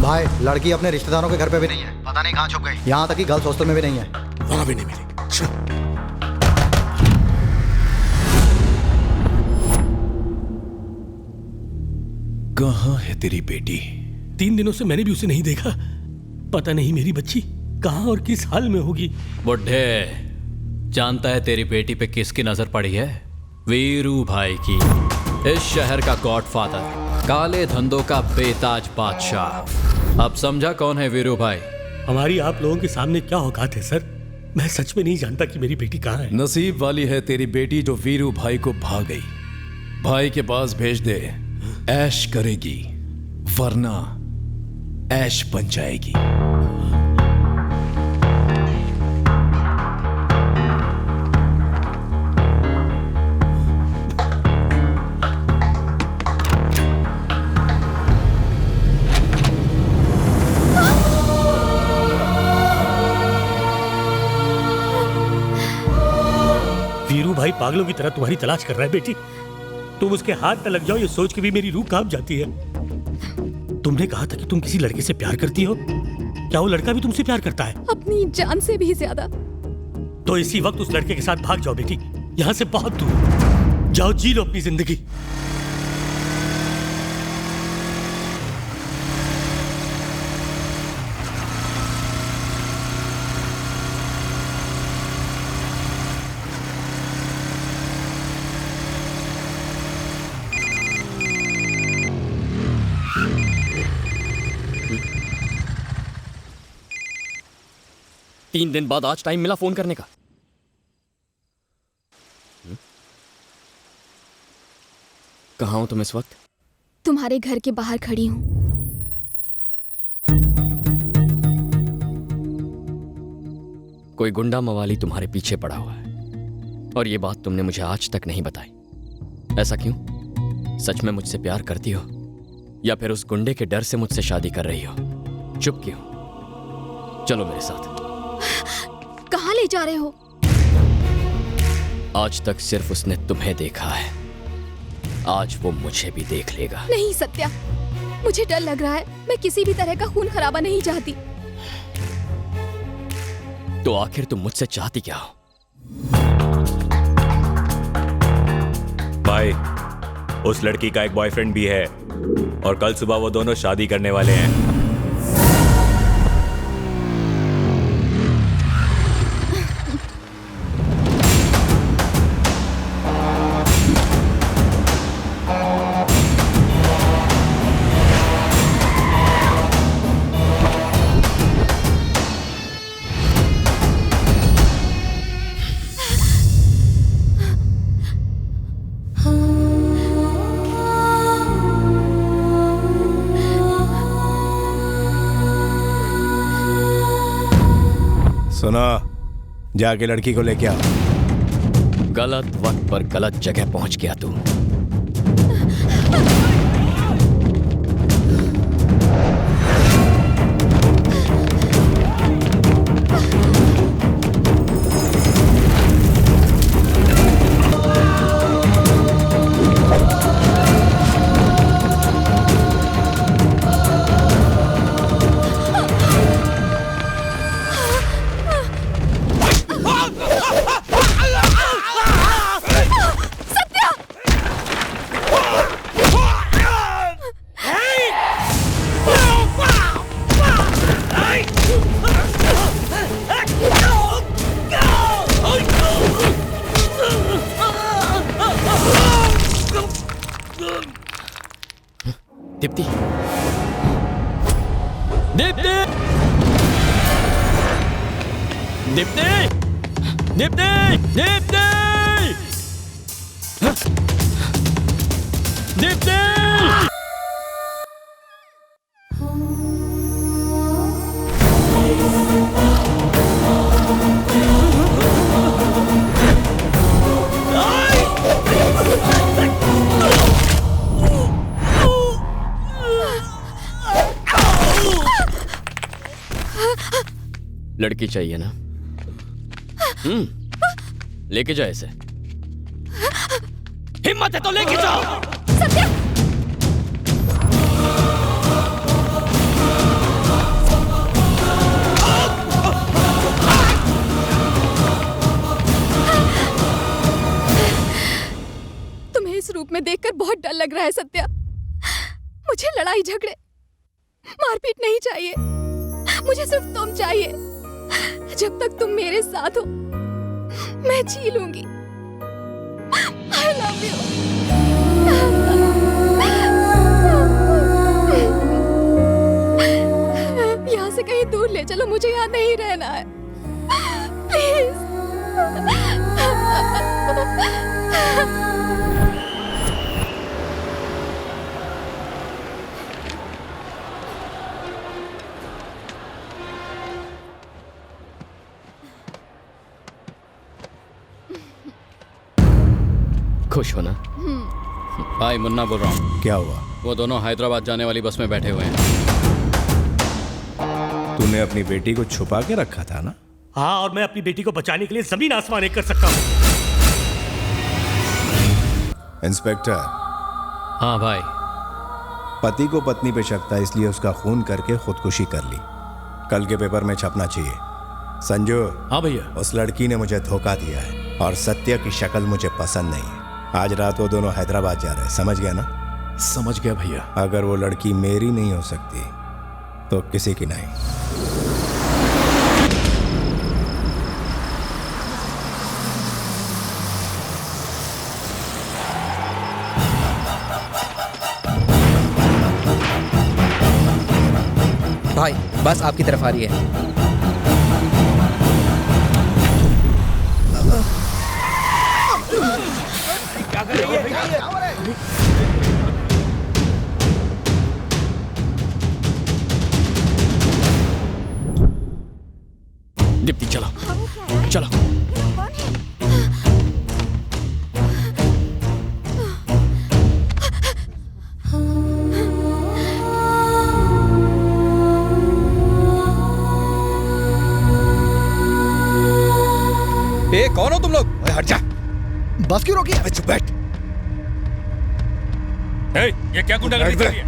भाई लड़की अपने रिश्तेदारों के घर पे भी नहीं है, पता नहीं कहाँ छुप गई। यहाँ तक कि गर्ल्स हॉस्टल में भी नहीं है। वहां भी नहीं मिली। चल। कहाँ है तेरी बेटी? 3 दिनों से मैंने भी उसे नहीं देखा। पता नहीं मेरी बच्ची कहाँ और किस हाल में होगी। बुड्ढे, जानता है तेरी बेटी पे किसकी नजर पड़ी है? वीरू भाई की। इस शहर का गॉडफादर, काले धंधों का बेताज बादशाह। अब समझा कौन है वीरू भाई? हमारी आप लोगों के सामने क्या औकात है सर? मैं सच में नहीं जानता कि मेरी बेटी कहाँ है। नसीब वाली है तेरी बेटी जो वीरू भाई को भाग गई। भाई के पास भेज दे, ऐश करेगी, वरना ऐश बन जाएगी। वीरू भाई पागलों की तरह तुम्हारी तलाश कर रहा है बेटी। तुम उसके हाथ न लग जाओ ये सोच के भी मेरी रूह कांप जाती है। तुमने कहा था कि तुम किसी लड़के से प्यार करती हो। क्या वो लड़का भी तुमसे प्यार करता है? अपनी जान से भी ज्यादा। तो इसी वक्त उस लड़के के साथ भाग जाओ बेटी, यहाँ से बहुत दूर जाओ, जी लो अपनी जिंदगी। तीन दिन बाद आज टाइम मिला फोन करने का। कहाँ हो तुम इस वक्त? तुम्हारे घर के बाहर खड़ी हूँ। कोई गुंडा मवाली तुम्हारे पीछे पड़ा हुआ है और ये बात तुमने मुझे आज तक नहीं बताई। ऐसा क्यों? सच में मुझसे प्यार करती हो या फिर उस गुंडे के डर से मुझसे शादी कर रही हो? चुप क्यों? चलो मेरे साथ। कहाँ ले जा रहे हो? आज तक सिर्फ उसने तुम्हें देखा है, आज वो मुझे भी देख लेगा। नहीं सत्या, मुझे डर लग रहा है। मैं किसी भी तरह का खून खराबा नहीं चाहती। तो आखिर तुम मुझसे चाहती क्या हो? भाई, उस लड़की का एक बॉयफ्रेंड भी है और कल सुबह वो दोनों शादी करने वाले हैं। सुनो, जाके लड़की को लेके आओ। गलत वक्त पर गलत जगह पहुंच गया तू। दीप्ति, दीप्ति, दीप्ति, दीप्ति, दीप्ति, दीप्ति। लड़की चाहिए ना? लेके जाओ इसे। हिम्मत है तो लेके जाओ। सत्या! बहुत डर लग रहा है सत्या। मुझे लड़ाई झगड़े मारपीट नहीं चाहिए, मुझे सिर्फ तुम चाहिए। जब तक तुम मेरे साथ हो मैं जी लूंगी। I love you। यहाँ से कहीं दूर ले चलो, मुझे यहाँ नहीं रहना है प्लीज। खुश हो ना? भाई मुन्ना बोल रहा हूँ। क्या हुआ? वो दोनों हैदराबाद जाने वाली बस में बैठे हुए हैं। तूने अपनी बेटी को छुपा के रखा था ना? हाँ, और मैं अपनी बेटी को बचाने के लिए जमीन आसमान एक कर सकता हूँ। इंस्पेक्टर, हाँ भाई। पति को पत्नी पे शक था, इसलिए उसका खून करके खुदकुशी कर ली। कल के पेपर में छपना चाहिए। संजू। हाँ भैया। उस लड़की ने मुझे धोखा दिया है और सत्य की शक्ल मुझे पसंद नहीं है। आज रात वो दोनों हैदराबाद जा रहे हैं, समझ गया ना? समझ गया भैया। अगर वो लड़की मेरी नहीं हो सकती तो किसी की नहीं। भाई बस आपकी तरफ आ रही है। दीप्ति चलो चलो। ए, कौन हो तुम लोग? हट जा। बस क्यों रोकी? अबे चुप बैठ। ये क्या गुंडागर्दी कर रही है?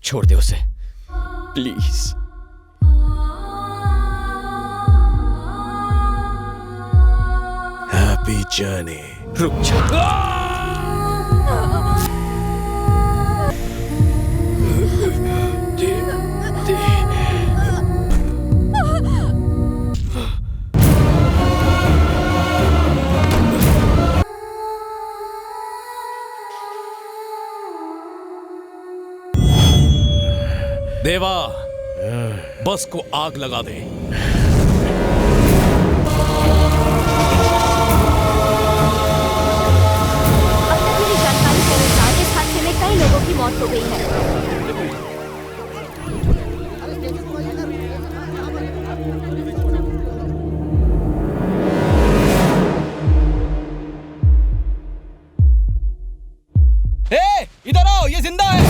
छोड़ दे उसे प्लीज। Happy journey. रुक जा। देवा, बस को आग लगा दे। जानकारी के अनुसार इस हादसे में कई लोगों की मौत हो गई है। इधर आओ, ये जिंदा है।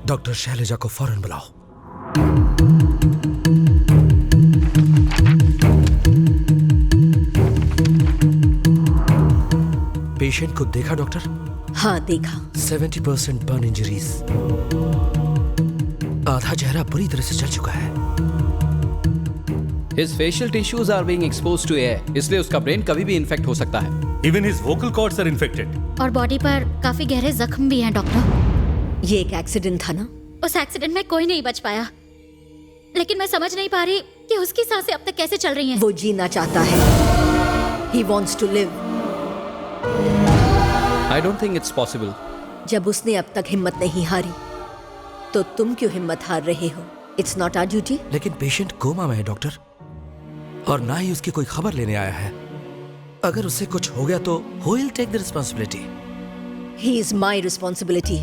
डॉक्टर शैलजा को फौरन बुलाओ। पेशेंट को देखा डॉक्टर? हाँ देखा। 70% बर्न इंजरीज, आधा चेहरा बुरी तरह से जल चुका है। His facial tissues are being exposed to air, इसलिए उसका ब्रेन कभी भी इन्फेक्ट हो सकता है। Even his vocal cords are infected. और बॉडी पर काफी गहरे जख्म भी हैं डॉक्टर। ये एक एक्सीडेंट था ना? उस एक्सीडेंट में कोई नहीं बच पाया, लेकिन मैं समझ नहीं पा रही कि उसकी सांसें अब तक कैसे चल रही हैं। वो जीना चाहता है। He wants to live. I don't think it's possible. जब उसने अब तक हिम्मत नहीं हारी तो तुम क्यों हिम्मत हार रहे हो? It's not our duty. लेकिन पेशेंट कोमा में है डॉक्टर, और ना ही उसकी कोई खबर लेने आया है। अगर उससे कुछ हो गया तो who will take the responsibility? He is my responsibility.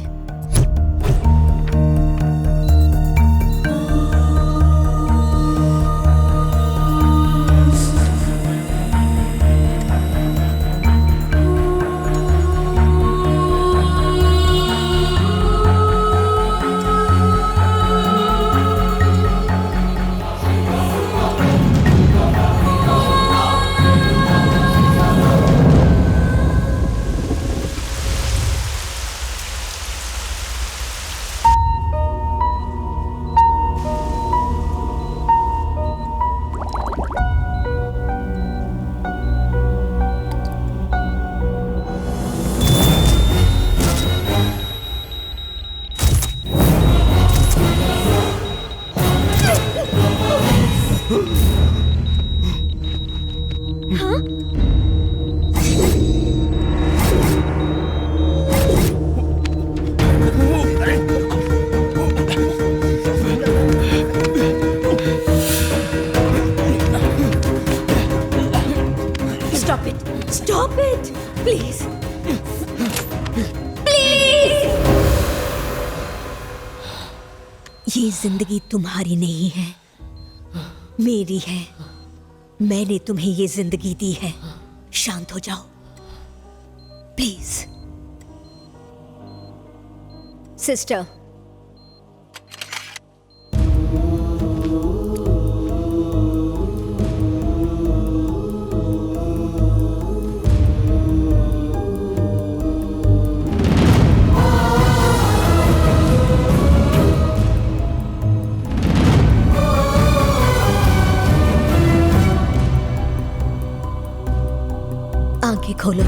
Stop it! Stop it! Please! Please! ये जिंदगी तुम्हारी नहीं है, मेरी है। मैंने तुम्हें ये जिंदगी दी है। शांत हो जाओ प्लीज। सिस्टर, आंखें खोलो।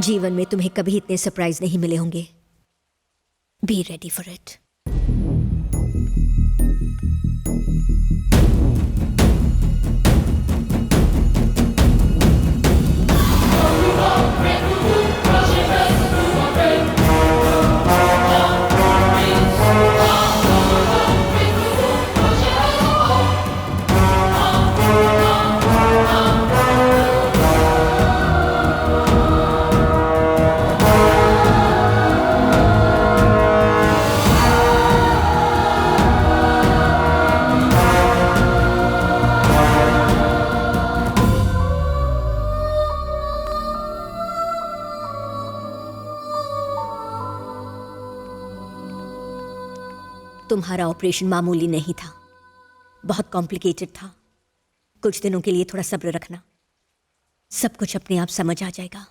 जीवन में तुम्हें कभी इतने सरप्राइज नहीं मिले होंगे। Be ready for it. तुम्हारा ऑपरेशन मामूली नहीं था, बहुत कॉम्प्लिकेटेड था। कुछ दिनों के लिए थोड़ा सब्र रखना, सब कुछ अपने आप समझ आ जाएगा।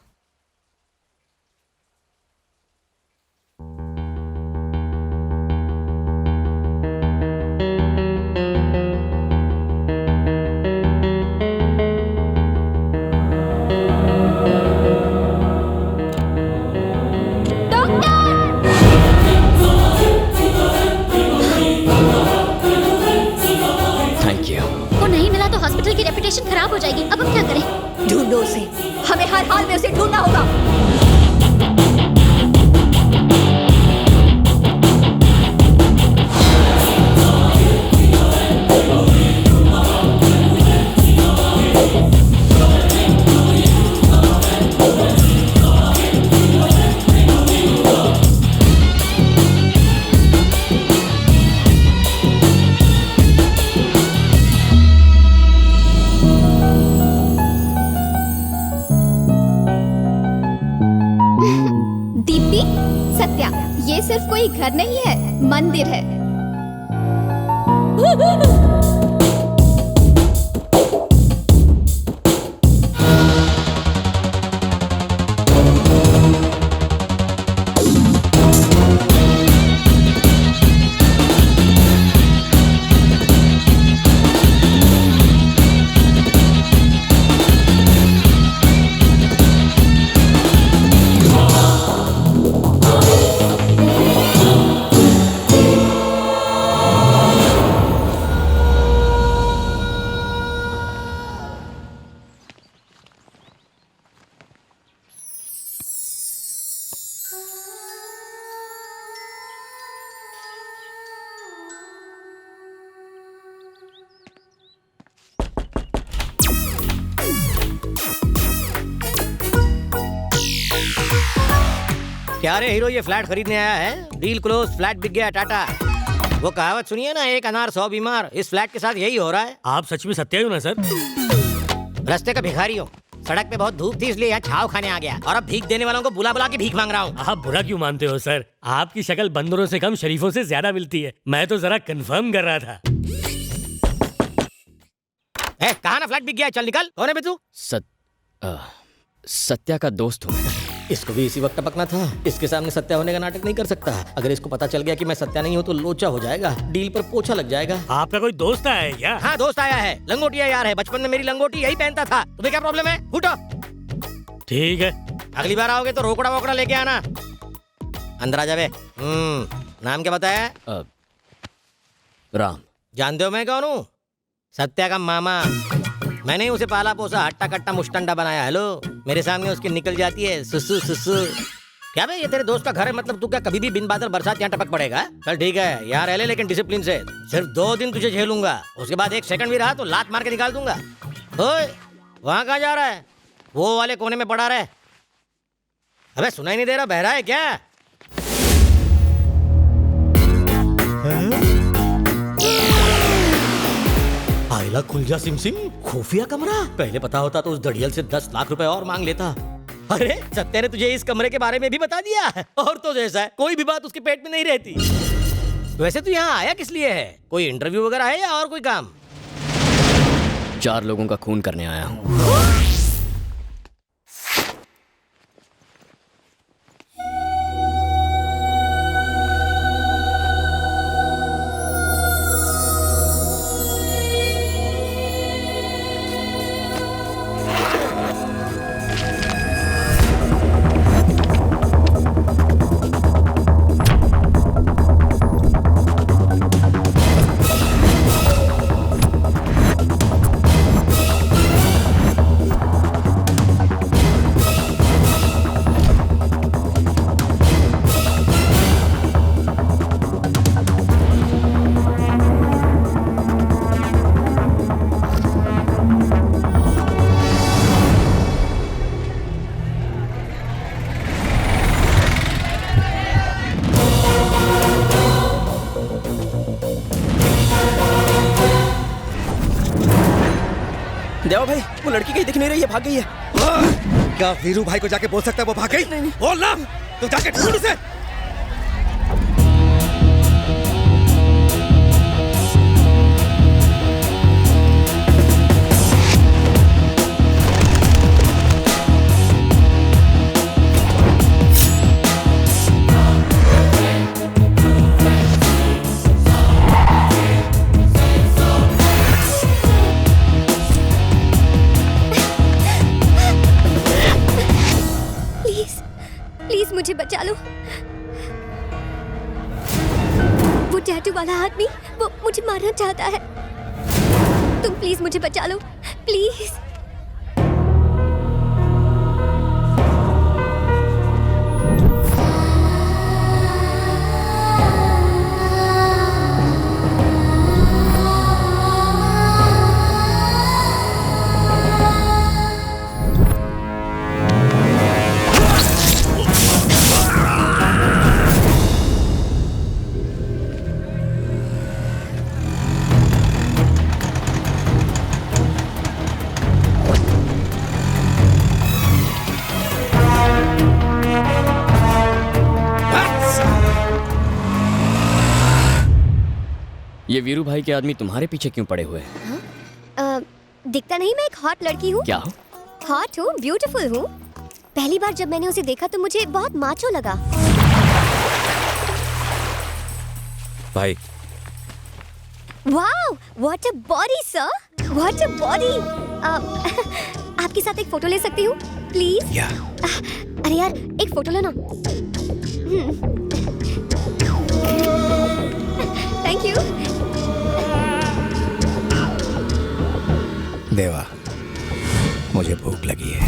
हॉस्पिटल की रेपुटेशन खराब हो जाएगी। अब हम क्या करें? ढूंढो उसे, हमें हर हाल में उसे ढूंढना होगा। सत्या, ये सिर्फ कोई घर नहीं है, मंदिर है। क्या रे हीरो, ये फ्लैट खरीदने आया है? डील क्लोज, फ्लैट बिक गया, टाटा। वो कहावत सुनिए ना, एक अनार 100 बीमार। इस फ्लैट के साथ यही हो रहा है। आप सच में सत्या हो ना सर? रास्ते का भिखारी हूँ। सड़क पे बहुत धूप थी इसलिए यहाँ छाव खाने आ गया, और अब भीख देने वालों को बुला बुला के भीख मांग रहा हूँ। आप बुरा क्यों मानते हो सर? आपकी शक्ल बंदरों से कम शरीफों से ज्यादा मिलती है। मैं तो जरा कंफर्म कर रहा था। कहाँ ना फ्लैट बिक गया, चल निकल। कौन है बे तू? सत्या का दोस्त हूँ। इसको भी इसी वक्त टपकना था। इसके सामने सत्या होने का नाटक नहीं कर सकता। अगर इसको पता चल गया कि मैं सत्या नहीं हूँ तो लोचा हो जाएगा, डील पर पोछा लग जाएगा। आपका कोई दोस्त आया है क्या? हाँ, दोस्त आया है। लंगोटिया यार है, बचपन में मेरी लंगोटी यही पहनता था। तुम्हें क्या प्रॉब्लम है? फूटो। ठीक है, अगली बार आओगे तो रोकड़ा वोकड़ा लेके आना। अंदर आ जावे। नाम क्या बताया? राम। जानते हो मैं कौन हूँ? सत्या का मामा। मैंने ही उसे पाला पोसा, हट्टा कट्टा मुस्टंडा बनाया। हेलो, मेरे सामने उसकी निकल जाती है सुसु सुसु। क्या भाई, ये तेरे दोस्त का घर है, मतलब तू क्या कभी भी बिन बादल बरसात यहाँ टपक पड़ेगा? चल ठीक है, यहाँ रह ले लेकिन डिसिप्लिन से। सिर्फ 2 दिन तुझे झेलूंगा, उसके बाद 1 सेकंड भी रहा तो लात मार के निकाल दूंगा। ओए, वहाँ कहाँ जा रहा है? वो वाले कोने में पड़ा रहे। अबे सुनाई नहीं दे रहा, बहरा है क्या? आइला खुल जा सिम सिम, खुफिया कमरा। पहले पता होता तो उस दड़ियल से 10 लाख रुपए और मांग लेता। अरे सत्या ने तुझे इस कमरे के बारे में भी बता दिया। और तो जैसा है, कोई भी बात उसके पेट में नहीं रहती। वैसे तू यहाँ आया किस लिए है? कोई इंटरव्यू वगैरह है या और कोई काम? 4 लोगों का खून करने आया हूँ। देवा भाई, वो लड़की कहीं दिख नहीं रही है, भाग गई है। क्या वीरू भाई को जाके बोल सकता है वो भाग गई? नहीं। बोल ना, तू जाके ढूंढ उसे। मुझे बचा लो। वो टैटू वाला आदमी, वो मुझे मारना चाहता है। तुम प्लीज मुझे बचा लो, प्लीज। ये वीरू भाई के आदमी तुम्हारे पीछे क्यों पड़े हुए हैं? दिखता नहीं मैं एक हॉट लड़की हूँ? क्या हो? हॉट हूँ, ब्यूटीफुल हूँ। पहली बार जब मैंने उसे देखा तो मुझे बहुत माचो लगा। भाई, wow, what a body sir, what a body. आपके साथ एक फोटो ले सकती हूँ प्लीज? अरे यार, एक फोटो लो ना। Thank you. देवा, मुझे भूख लगी है।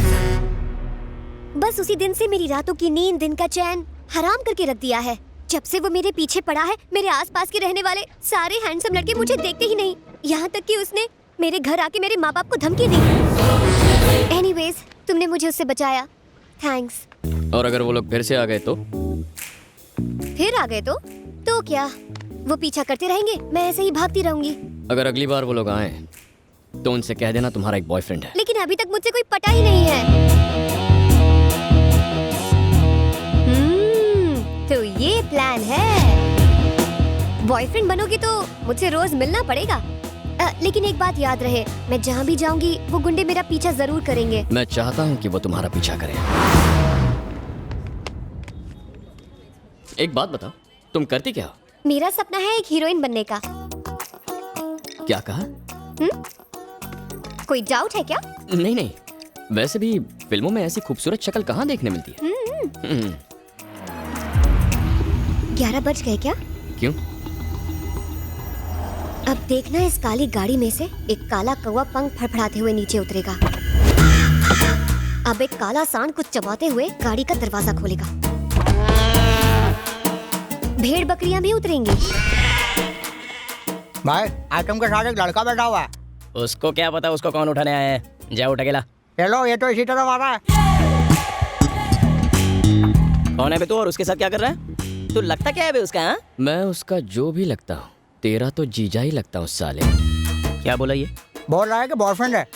बस उसी दिन से मेरी रातों की नींद, दिन का चैन हराम करके रख दिया है। जब से वो मेरे पीछे पड़ा है, मेरे आसपास के रहने वाले सारे हैंडसम लड़के मुझे देखते ही नहीं। यहाँ तक कि उसने मेरे घर आके मेरे माँ बाप को धमकी दी। एनीवेज, तुमने मुझे उससे बचाया, थैंक्स। और अगर वो लोग फिर से आ गए तो? फिर आ गए तो क्या? वो पीछा करते रहेंगे, मैं ऐसे ही भागती रहूंगी। अगर अगली बार वो लोग आए तो उनसे कह देना तुम्हारा एक बॉयफ्रेंड है। लेकिन अभी तक मुझसे कोई पटा ही नहीं है। तो ये प्लान है। बॉयफ्रेंड बनोगी तो मुझसे रोज मिलना पड़ेगा। लेकिन एक बात याद रहे, मैं जहाँ भी जाऊंगी वो गुंडे मेरा पीछा जरूर करेंगे। मैं चाहता हूँ कि वो तुम्हारा पीछा करें। एक बात बताओ, तुम करती क्या हो? मेरा सपना है एक हीरोइन बनने का। क्या कहा? कोई डाउट है क्या? नहीं नहीं, वैसे भी फिल्मों में ऐसी खूबसूरत शक्ल कहाँ देखने मिलती है। 11 बज गए क्या? क्यों? अब देखना, इस काली गाड़ी में से एक काला कौवा पंख फड़फड़ाते हुए नीचे उतरेगा। अब एक काला सांड कुछ चबाते हुए गाड़ी का दरवाजा खोलेगा। भेड़ बकरियां भी उतरेंगी। भाई, आइटम के साथ एक लड़का बैठा हुआ है। उसको क्या पता उसको कौन उठाने आया है? जा उठ अकेला। चलो, ये तो इसी तरह आ रहा है। कौन है बे तू और उसके साथ क्या कर रहा है? तू लगता क्या है बे उसका? मैं उसका जो भी लगता हूँ, तेरा तो जीजा ही लगता हूँ साले। क्या बोला ये? बोल रहा है कि बॉयफ्रेंड है।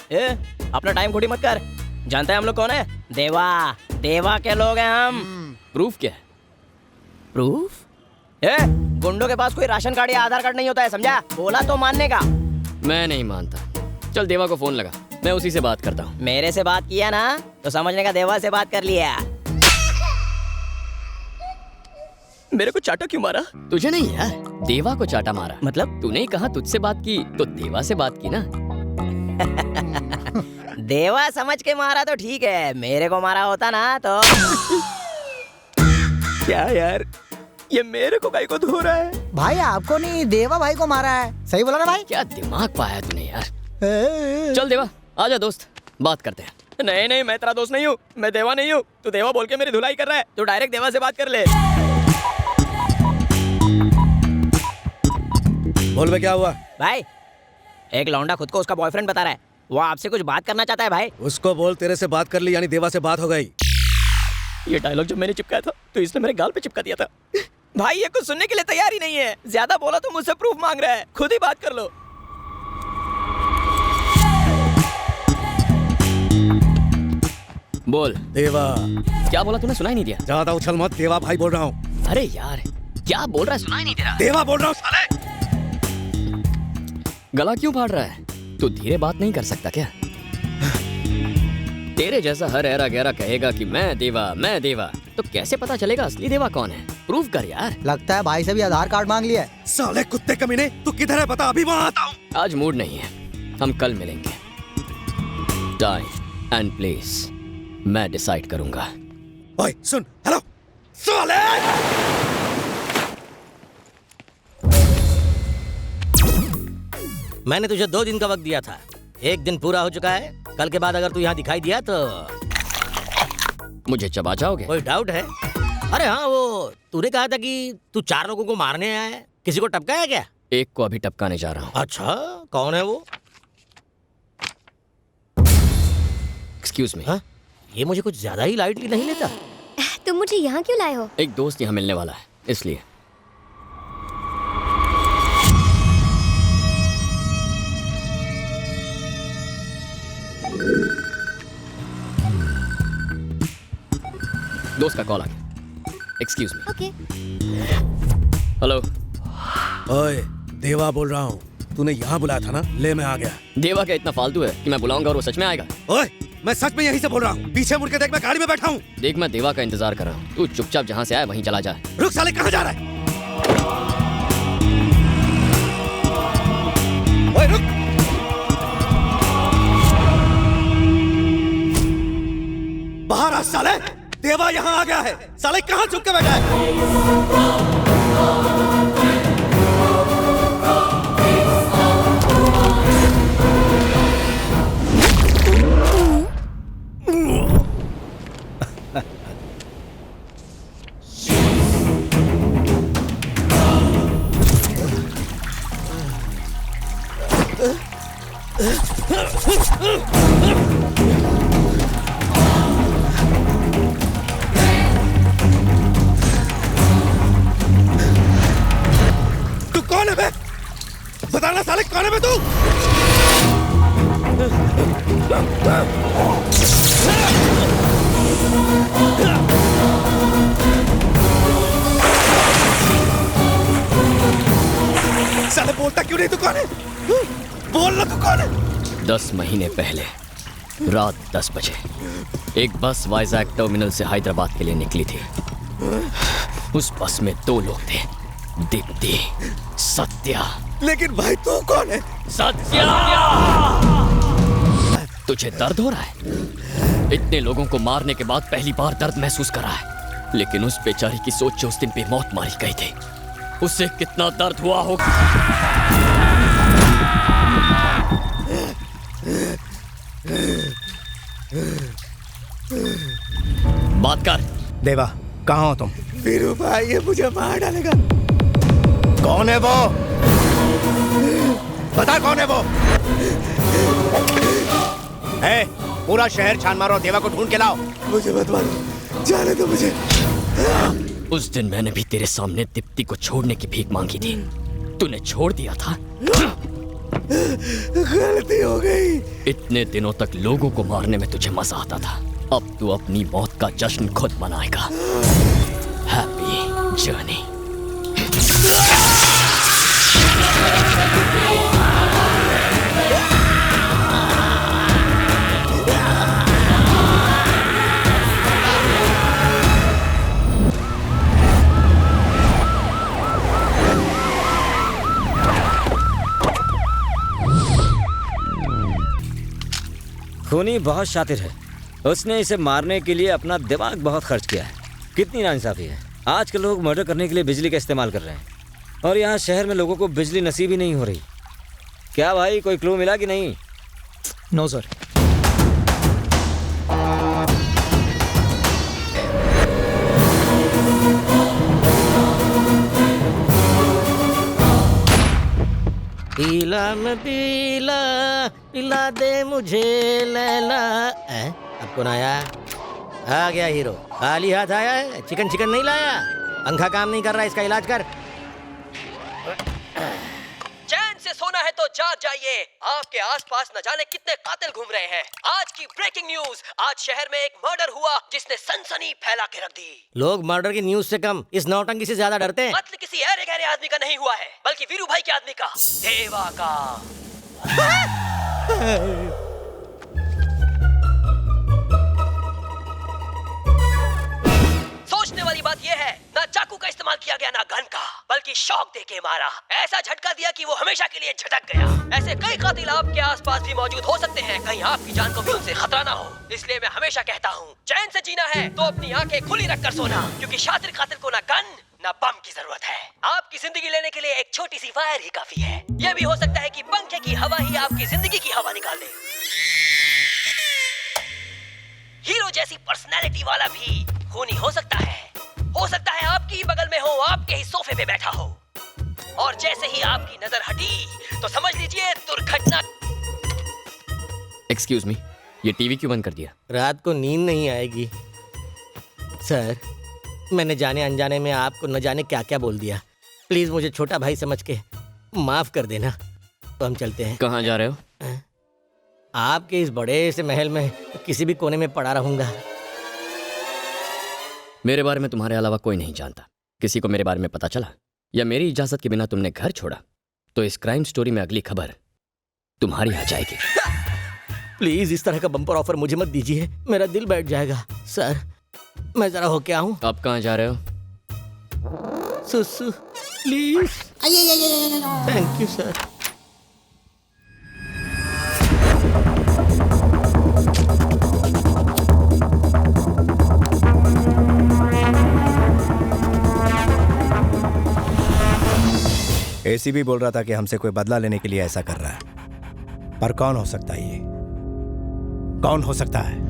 अपना टाइम खोटी मत कर। जानता है हम लोग कौन है? देवा के लोग हैं हम। प्रूफ क्या है? प्रूफ? गुंडों के पास कोई राशन कार्ड या आधार कार्ड नहीं होता है, समझा? बोला तो मानने का। मैं नहीं मानता। चल देवा को फोन लगा, मैं उसी से बात करता हूँ। मेरे से बात किया ना तो समझने का देवा से बात कर लिया। मेरे को चाटा क्यों मारा? तुझे नहीं यार, देवा को चाटा मारा। मतलब? तूने ही कहा तुझसे बात की तो देवा से बात की ना। देवा समझ के मारा तो ठीक है, मेरे को मारा होता ना तो। क्या यार, ये मेरे को काहे को धो रहा है? भाई आपको नहीं, देवा भाई को मारा है। सही बोला ना भाई? क्या दिमाग पाया तूने यार। चल देवा, आजा दोस्त, बात करते हैं। नहीं नहीं, मैं तेरा दोस्त नहीं हूँ, मैं देवा नहीं हूँ। तू देवा बोल के मेरी धुलाई कर रहा है। तू डायरेक्ट देवा से बात कर ले। बोल बे, क्या हुआ? भाई, एक लौंडा खुद को उसका बॉयफ्रेंड बता रहा है। वो आपसे कुछ बात करना चाहता है भाई। उसको बोल तेरे से बात कर ली, यानी देवा से बात हो गई। ये डायलॉग जब मैंने चिपकाया था तो इसने मेरे गाल पे चिपका दिया था। भाई ये कुछ सुनने के लिए तैयार ही नहीं है। ज्यादा बोला तो मुझसे प्रूफ मांग रहा है। खुद ही बात कर लो। बोल देवा। क्या बोला तूने? सुनाई नहीं दिया। ज्यादा उछल मत, देवा भाई बोल रहा हूँ। अरे यार, क्या बोल रहा है? सुनाई नहीं दे रहा। देवा बोल रहा हूँ साले। गला क्यों फाड़ रहा है? तू धीरे बात नहीं कर सकता क्या? तेरे जैसा हर ऐरा गहरा कहेगा कि मैं देवा, तो कैसे पता चलेगा असली देवा कौन है? प्रूफ कर यार। लगता है भाई से भी आधार कार्ड मांग लिया है। साले कुत्ते कमीने, तू किधर है बता, अभी वहाँ आता हूँ। आज मूड नहीं है, हम कल मिलेंगे। टाइम एंड प्लेस मैं डिसाइड करूंगा। ओए सुन, हेलो साले। मैंने तुझे 2 दिन का वक्त दिया था, 1 दिन पूरा हो चुका है। कल के बाद अगर तू यहाँ दिखाई दिया तो मुझे चबा जाओगे? कोई डाउट है? अरे हाँ, वो तूने कहा था कि तू 4 लोगों को मारने आया है। किसी को टपका है क्या? एक को अभी टपकाने जा रहा हूँ। अच्छा, कौन है वो? Excuse me. हाँ? ये मुझे कुछ ज्यादा ही लाइटली नहीं लेता। तुम मुझे यहाँ क्यों लाए हो? एक दोस्त यहाँ मिलने वाला है, इसलिए। दोस्त का कॉल आ गया। Excuse me. ओके। हेलो। ओए, देवा बोल रहा हूँ। तूने यहाँ बुलाया था ना? ले मैं आ गया। देवा क्या इतना फालतू है कि मैं बुलाऊंगा और वो सच में आएगा? ओए, मैं सच में यहीं से बोल रहा हूँ। पीछे मुड़ के देख, मैं गाड़ी में बैठा हूँ। देख, मैं देवा का इंतजार कर रहा हूँ। तू चुपचाप जहाँ से आया वहीं चला जा। रुक साले, कहाँ जा रहा है? ओए रुक। बाहर आ साले। देवा यहाँ आ गया है। साले कहाँ छुप के बैठा है? बताना साले कौन है बे तू? साले बोलता क्यों नहीं? तू कौन है? बोल ना, तू कौन है? 10 महीने पहले रात 10 बजे एक बस वाइजैक टर्मिनल से हैदराबाद के लिए निकली थी। उस बस में 2 लोग थे, दीप्ति, सत्या। लेकिन भाई तू कौन है? सत्या! तुझे दर्द हो रहा है? इतने लोगों को मारने के बाद पहली बार दर्द महसूस करा है। लेकिन उस बेचारी की सोच जो उस दिन बेमौत मारी गई थी, उससे कितना दर्द हुआ होगा। बात कर। देवा, कहाँ हो तुम? वीरू भाई ये मुझे मार डालेगा। कौन है वो? बता कौन है वो? ए, पूरा शहर छान मारो, देवा को ढूंढ के लाओ। मुझे मत मारो, जाने दो मुझे। उस दिन मैंने भी तेरे सामने दीप्ति को छोड़ने की भीख मांगी थी, तूने छोड़ दिया था। गलती हो गई। इतने दिनों तक लोगों को मारने में तुझे मजा आता था, अब तू अपनी मौत का जश्न खुद मनाएगा। Happy journey. खूनी बहुत शातिर है, उसने इसे मारने के लिए अपना दिमाग बहुत खर्च किया है। कितनी नाइंसाफी है, आजकल लोग मर्डर करने के लिए बिजली का इस्तेमाल कर रहे हैं और यहाँ शहर में लोगों को बिजली नसीब ही नहीं हो रही। क्या भाई कोई क्लू मिला कि नहीं? No sir. पीला में पीला पिला दे मुझे लैला। अब कौन आया? आ गया हीरो। खाली हाथ आया है? चिकन नहीं लाया? पंखा काम नहीं कर रहा, इसका इलाज कर। चैन से सोना है तो जाग जाइए, आपके आसपास न जाने कितने कातिल घूम रहे हैं। आज की ब्रेकिंग न्यूज, आज शहर में एक मर्डर हुआ जिसने सनसनी फैला के रख दी। लोग मर्डर की न्यूज से कम इस नौटंकी से ज्यादा डरते हैं। कत्ल किसी ऐरे गहरे आदमी का नहीं हुआ है, बल्कि वीरू भाई के आदमी का, देवा का। सोचने वाली बात यह है, ना चाकू का इस्तेमाल किया गया ना गन का, बल्कि शॉक देके मारा। ऐसा झटका दिया कि वो हमेशा के लिए झटक गया। ऐसे कई कातिल आपके आसपास भी मौजूद हो सकते हैं, कहीं आपकी जान को भी उनसे खतरा ना हो। इसलिए मैं हमेशा कहता हूँ, चैन से जीना है तो अपनी आंखें खुली रखकर सोना, क्योंकि शातिर कातिल को ना गन ना बम की जरूरत है। आपकी जिंदगी लेने के लिए एक छोटी सी फायर ही काफी है। यह भी हो सकता है कि पंखे की हवा ही आपकी जिंदगी की हवा निकाल दे। हीरो जैसी पर्सनैलिटी वाला भी खूनी हो सकता है आपकी ही बगल में हो, आपके ही सोफे पे बैठा हो, और जैसे ही आपकी नजर हटी तो समझ लीजिए दुर्घटना। एक्सक्यूज मी, ये टीवी क्यों बंद कर दिया? रात को नींद नहीं आएगी सर। मैंने जाने अनजाने में आपको न जाने क्या क्या बोल दिया। प्लीज मुझे छोटा भाई समझ के माफ कर देना। तो हम चलते हैं। कहाँ जा रहे हो? आपके इस बड़े से महल में किसी भी कोने में पड़ा रहूंगा। मेरे बारे में तुम्हारे अलावा कोई नहीं जानता। किसी को मेरे बारे में पता चला या मेरी इजाजत के बिना तुमने घर छोड़ा तो इस क्राइम स्टोरी में अगली खबर तुम्हारी आ जाएगी। प्लीज इस तरह का बम्पर ऑफर मुझे मत दीजिए, मेरा दिल बैठ जाएगा। सर मैं जरा होके आऊं। आप कहाँ जा रहे हो? सुसु please. Thank you sir. ACB बोल रहा था कि हमसे कोई बदला लेने के लिए ऐसा कर रहा है, पर कौन हो सकता है? ये कौन हो सकता है?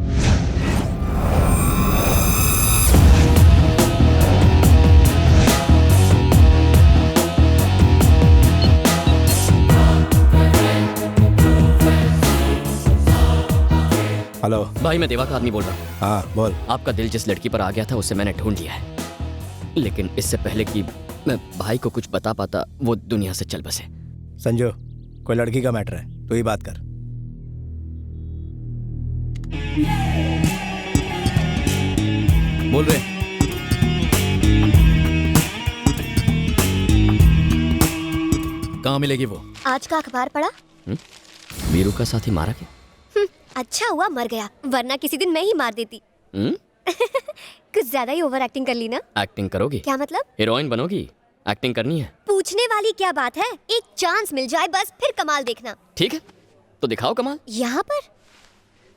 हेलो भाई, मैं देवा का आदमी बोल रहा हूँ। हाँ बोल। आपका दिल जिस लड़की पर आ गया था उसे मैंने ढूंढ लिया है, लेकिन इससे पहले कि मैं भाई को कुछ बता पाता वो दुनिया से चल बसे। संजू कोई लड़की का मैटर है, तू ही बात कर। बोल रहे कहाँ मिलेगी वो? आज का अखबार पढ़ा? वीरू का साथी मारा क्या? अच्छा हुआ मर गया, वरना किसी दिन मैं ही मार देती। कुछ ज्यादा ही ओवर एक्टिंग कर ली ना। एक्टिंग करोगी? क्या मतलब? हीरोइन बनोगी? एक्टिंग करनी है? पूछने वाली क्या बात है, एक चांस मिल जाए बस, फिर कमाल देखना। ठीक है, तो दिखाओ कमाल। यहाँ पर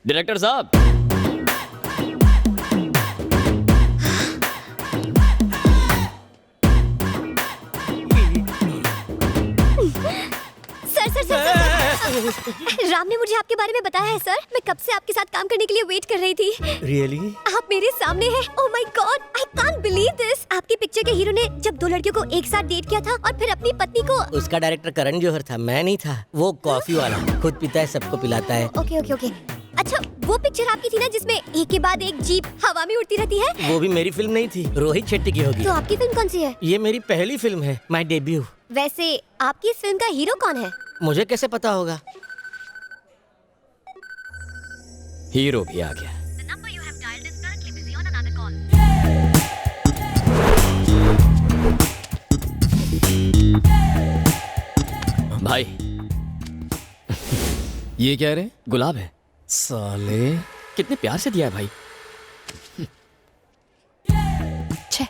डायरेक्टर साहब। सर राम ने मुझे आपके बारे में बताया है सर। मैं कब से आपके साथ काम करने के लिए वेट कर रही थी। रियली? आप मेरे सामने हैं। Oh my God, I can't believe this. आपकी पिक्चर के हीरो ने जब दो लड़कियों को एक साथ डेट किया था और फिर अपनी पत्नी को। उसका डायरेक्टर करण जौहर था, मैं नहीं था। वो कॉफी वाला, खुद पीता है, सबको पिलाता है। Okay okay okay. अच्छा, वो पिक्चर आपकी थी ना जिसमें एक के बाद एक जीप हवा में उड़ती रहती है? वो भी मेरी फिल्म नहीं थी, रोहित शेट्टी की होगी। तो आपकी फिल्म कौन सी है? ये मेरी पहली फिल्म है, माय डेब्यू। वैसे आपकी इस फिल्म का हीरो कौन है? मुझे कैसे पता होगा? हीरो भी आ गया। भाई ये क्या रे? गुलाब है। साले कितने प्यार से दिया है भाई। छे,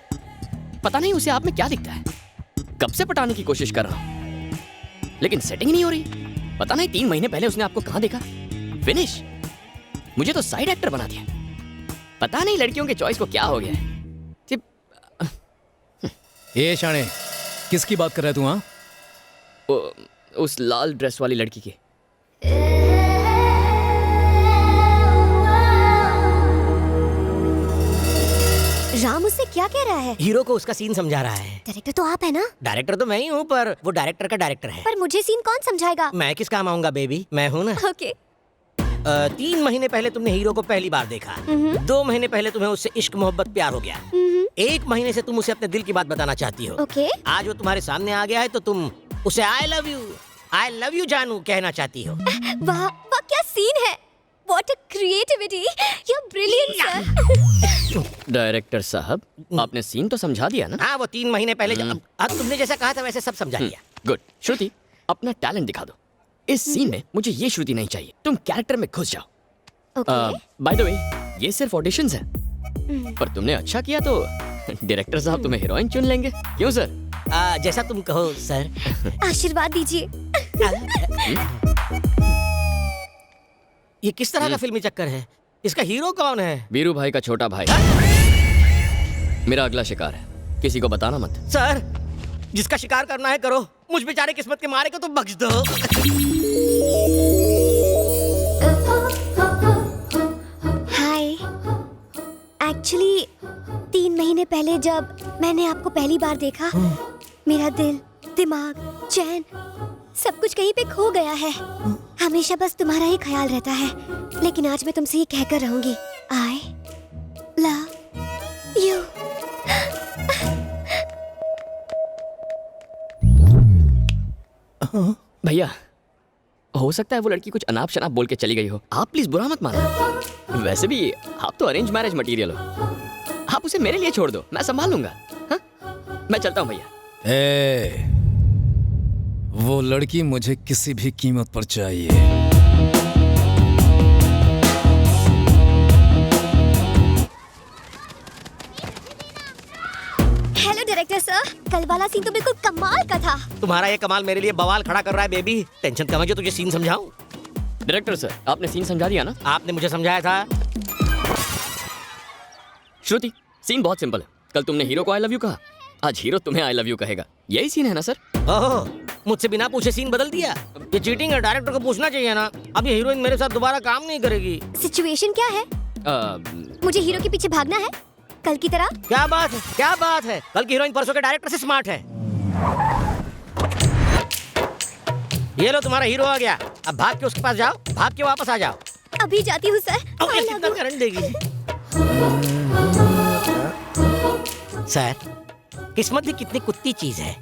पता नहीं उसे आप में क्या दिखता है। कब से पटाने की कोशिश कर रहा हूं, लेकिन सेटिंग नहीं हो रही। पता नहीं 3 महीने पहले उसने आपको कहां देखा। फिनिश। मुझे तो साइड एक्टर बना दिया। पता नहीं लड़कियों के चॉइस को क्या हो गया है। ये शाणे, किसकी बात कर रहा है तू? हाँ, उस लाल ड्रेस वाली लड़की की। राम उससे क्या कह रहा है? हीरो को उसका सीन समझा रहा है। डायरेक्टर तो आप है ना? डायरेक्टर तो मैं ही हूँ, पर वो डायरेक्टर का डायरेक्टर है। पर मुझे सीन कौन समझाएगा? मैं किस काम आऊंगा बेबी, मैं हूँ ना। ओके। 3 महीने पहले तुमने हीरो को पहली बार देखा। 2 महीने पहले तुम्हें उससे इश्क मोहब्बत प्यार हो गया। 1 महीने से तुम उसे अपने दिल की बात बताना चाहती हो। ओके। आज वो तुम्हारे सामने आ गया है तो तुम उसे आई लव यू जानू कहना चाहती हो। वाह वाह, क्या सीन है। What a creativity! You're brilliant, sir. Director साहब, आपने सीन तो समझा दिया ना? हाँ, वो 3 महीने पहले अब तुमने जैसा कहा था वैसे सब समझा दिया। गुड। श्रुति, अपना टैलेंट दिखा दो। इस सीन में मुझे ये श्रुति नहीं चाहिए। तुम कैरेक्टर में घुस जाओ। बाय द वे, ये सिर्फ ऑडिशंस हैं। पर तुमने अच्छा किया तो डायरेक्टर साहब तुम्हें हीरोइन चुन लेंगे। क्यों सर? जैसा तुम कहो सर। आशीर्वाद दीजिए। ये किस तरह का फिल्मी चक्कर है? इसका हीरो कौन है? वीरू भाई का छोटा भाई। मेरा अगला शिकार है, किसी को बताना मत। सर, जिसका शिकार करना है करो, मुझ बेचारे किस्मत के मारे को तो बख्श दो। हाय, एक्चुअली 3 महीने पहले जब मैंने आपको पहली बार देखा, मेरा दिल, दिमाग, चैन सब कुछ कहीं पे खो गया है। हमेशा बस तुम्हारा ही ख्याल रहता है, लेकिन आज मैं तुमसे ये कहकर रहूंगी, आई लव यू। भैया, हो सकता है वो लड़की कुछ अनाप शनाप बोल के चली गई हो। आप प्लीज बुरा मत मानो। वैसे भी आप तो अरेंज मैरिज मटेरियल हो। आप उसे मेरे लिए छोड़ दो, मैं संभाल लूंगा। हाँ? मैं चलता हूँ भैया। वो लड़की मुझे किसी भी कीमत पर चाहिए। हेलो डायरेक्टर सर, कल वाला सीन तो बिल्कुल कमाल का था। तुम्हारा ये कमाल मेरे लिए बवाल खड़ा कर रहा है बेबी। टेंशन कम है जो तुझे सीन समझाऊं। डायरेक्टर सर, आपने सीन समझा दिया ना? आपने मुझे समझाया था। श्रुति, सीन बहुत सिंपल है। कल तुमने हीरो को आई लव यू कहा, आज हीरो तुम्हें आई लव यू कहेगा। यही सीन है ना सर? ओह, मुझसे बिना पूछे सीन बदल दिया। ये चीटिंग है, डायरेक्टर को पूछना चाहिए ना। अब ये हीरोइन मेरे साथ दोबारा काम नहीं करेगी। सिचुएशन क्या है? मुझे हीरो के पीछे भागना है कल की तरह? क्या बात है, क्या बात है। कल की हीरोइन परसों के डायरेक्टर से स्मार्ट है। ये लो, तुम्हारा हीरो आ गया। अब भाग के उसके पास जाओ, भाग के वापस आ जाओ। अभी जाती हूँ सर। कितना करंट देगी? सर, किस्मत भी कितनी कुत्ती चीज है।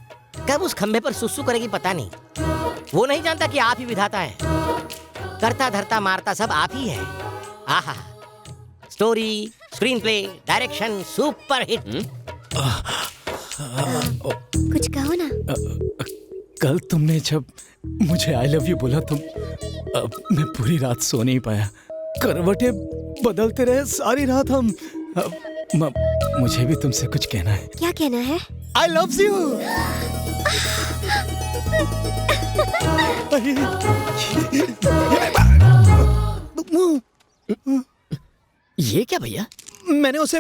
कब उस खंबे पर सुसु करेगी पता नहीं। वो नहीं जानता कि आप ही विधाता हैं। करता धरता मारता सब आप ही है। आहा, story, screen play, direction super hit. कुछ कहो ना। कल तुमने जब मुझे आई लव यू बोला तो मैं पूरी रात सो नहीं पाया। करवटें बदलते रहे सारी रात हम। मुझे भी तुमसे कुछ कहना है। क्या कहना है? I love you. ये क्या भैया? मैंने उसे